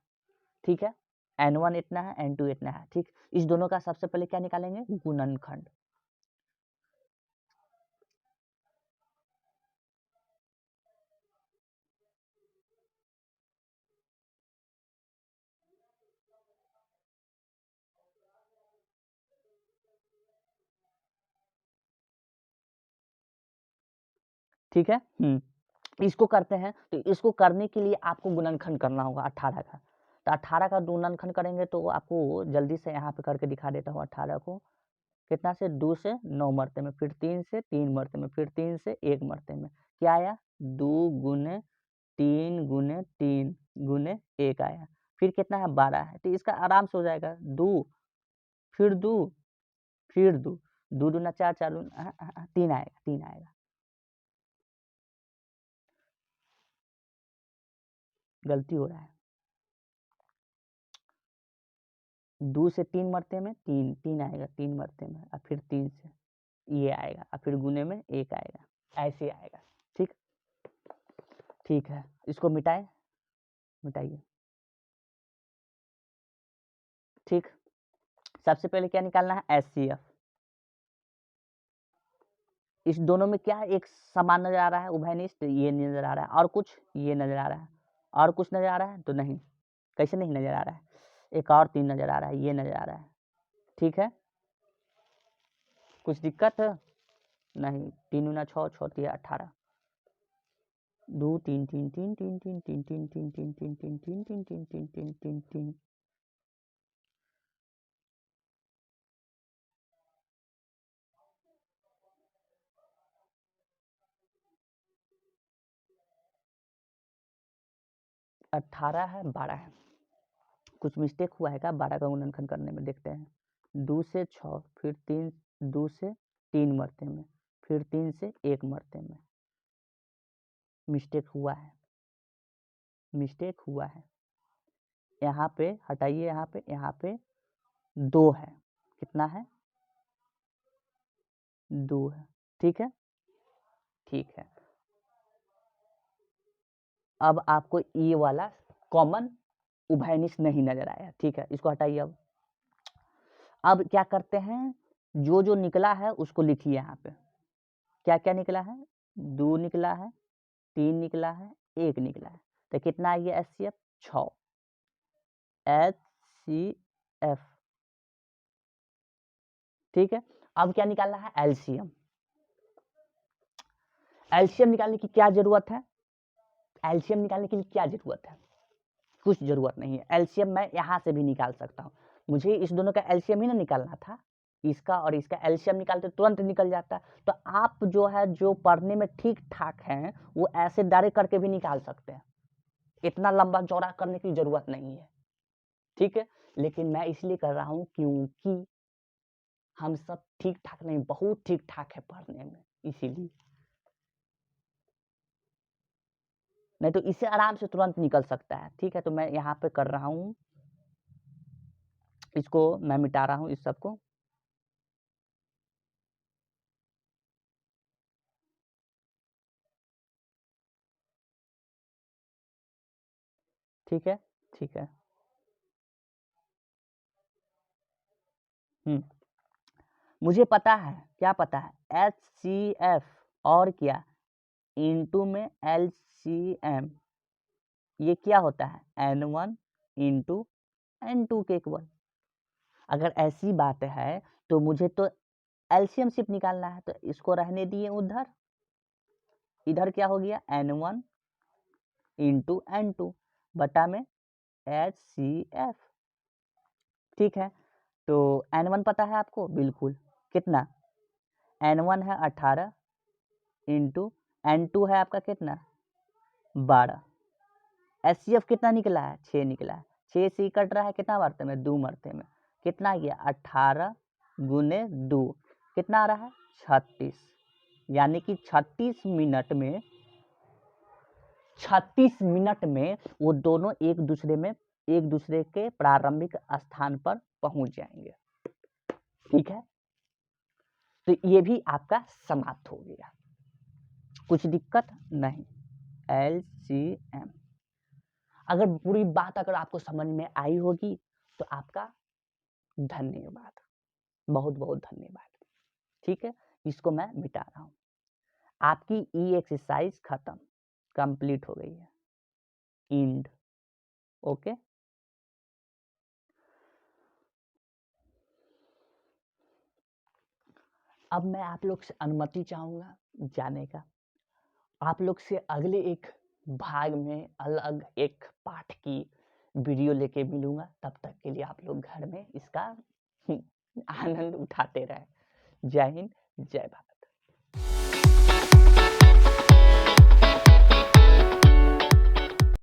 ठीक है। n1 इतना है, n2 इतना है, ठीक। इस दोनों का सबसे पहले क्या निकालेंगे, गुणनखंड, ठीक है। इसको करते हैं, तो इसको करने के लिए आपको गुणनखंड करना होगा 18 का, तो 18 का गुणनखंड करेंगे तो आपको जल्दी से यहाँ पे करके दिखा देता हूँ। 18 को कितना से 2 से 9 मरते में, फिर 3 से 3 मरते में, फिर 3 से 1 मरते में, क्या आया 2 गुने 3 गुने 3 गुने 1 आया, फिर कितना है 12 है, तो इसका आराम से हो जाएगा 2 फिर 2 फिर 2 2 दूना 4 4 दूना 3 आएगा, 3 आएगा, गलती हो रहा है, 2 से 3 मरते में 3 3 आएगा, 3 मरते में और फिर 3 से ये आएगा और फिर गुने में 1 आएगा, ऐसे आएगा। ठीक, ठीक है, इसको मिटाइए। ठीक, सबसे पहले क्या निकालना है, HCF। इस दोनों में क्या एक समान नजर आ रहा है, उभयनिष्ठ, ये नजर आ रहा है, और कुछ ये नजर आ रहा है, और कुछ नजर आ रहा है तो नहीं, कैसे नहीं नजर आ रहा है, एक और 3 नजर आ रहा है, ये नजर आ रहा है। ठीक है, कुछ दिक्कत है नहीं, 3 गुना 6, 6 3 18, 2 3 3 3 3 3 3 3 3 3 3 3 3 3 3 3 3 3 3 18 है, 12 है, कुछ मिस्टेक हुआ है क्या 12 का गुणनखंड करने में, देखते हैं। 2 से 6, फिर 3, 2 से 3 मरते में, फिर 3 से 1 मरते में, मिस्टेक हुआ है, मिस्टेक हुआ है। यहाँ पे हटाइए, यहाँ पे 2 है, कितना है, 2 है। ठीक है, ठीक है, अब आपको ये वाला कॉमन उभयनिष्ठ नहीं नजर आया। ठीक है, इसको हटाइए। अब क्या करते हैं, जो जो निकला है उसको लिखिए यहाँ पे, क्या क्या निकला है, 2 निकला है, 3 निकला है, 1 निकला है, तो कितना है ये HCF, 6 HCF। ठीक है, अब क्या निकालना है, LCM। LCM निकालने की क्या जरूरत है, LCM निकालने के लिए क्या जरूरत है, कुछ जरूरत नहीं है। LCM मैं यहाँ से भी निकाल सकता हूँ, मुझे इस दोनों का LCM ही ना निकालना था, इसका और इसका LCM निकालते तुरंत निकल जाता। तो आप जो है, जो पढ़ने में ठीक ठाक हैं, वो ऐसे डायरेक्ट करके भी निकाल सकते हैं, इतना लंबा चौड़ा करने की जरूरत नहीं है। ठीक है, लेकिन मैं इसलिए कर रहा हूँ क्योंकि हम सब ठीक ठाक नहीं, बहुत ठीक ठाक है पढ़ने में, इसीलिए, नहीं तो इससे आराम से तुरंत निकल सकता है। ठीक है, तो मैं यहाँ पे कर रहा हूँ, इसको मैं मिटा रहा हूँ इस सबको। ठीक है, ठीक है, मुझे पता है, क्या पता है, HCF और क्या, इंटू में LCM, ये क्या होता है, N1 इंटू N2 के इक्वल। अगर ऐसी बात है तो मुझे तो LCM सिर्फ निकालना है, तो इसको रहने दिए उधर, इधर क्या हो गया, N1 इंटू N2 बटा में HCF। ठीक है, तो N1 पता है आपको, बिल्कुल, कितना, N1 है 18 इंटू N2 है आपका कितना, 12। HCF कितना निकला है, 6 निकला है, 6 से ही कट रहा है, कितना मरते में, 2 मरते में, कितना गया, 18 गुने 2, कितना आ रहा है, 36, यानी कि 36 मिनट में वो दोनों एक दूसरे के प्रारंभिक स्थान पर पहुंच जाएंगे। ठीक है, तो ये भी आपका समाप्त हो गया, कुछ दिक्कत नहीं। LCM, अगर पूरी बात अगर आपको समझ में आई होगी तो आपका धन्यवाद, बहुत बहुत धन्यवाद। ठीक है, इसको मैं मिटा रहा हूँ, आपकी एक्सरसाइज खत्म, कंप्लीट हो गई है, इंड। ओके, अब मैं आप लोग से अनुमति चाहूंगा जाने का, आप लोग से अगले एक भाग में अलग एक पाठ की वीडियो लेके मिलूंगा, तब तक के लिए आप लोग घर में इसका आनंद उठाते रहे। जय हिंद, जय भारत।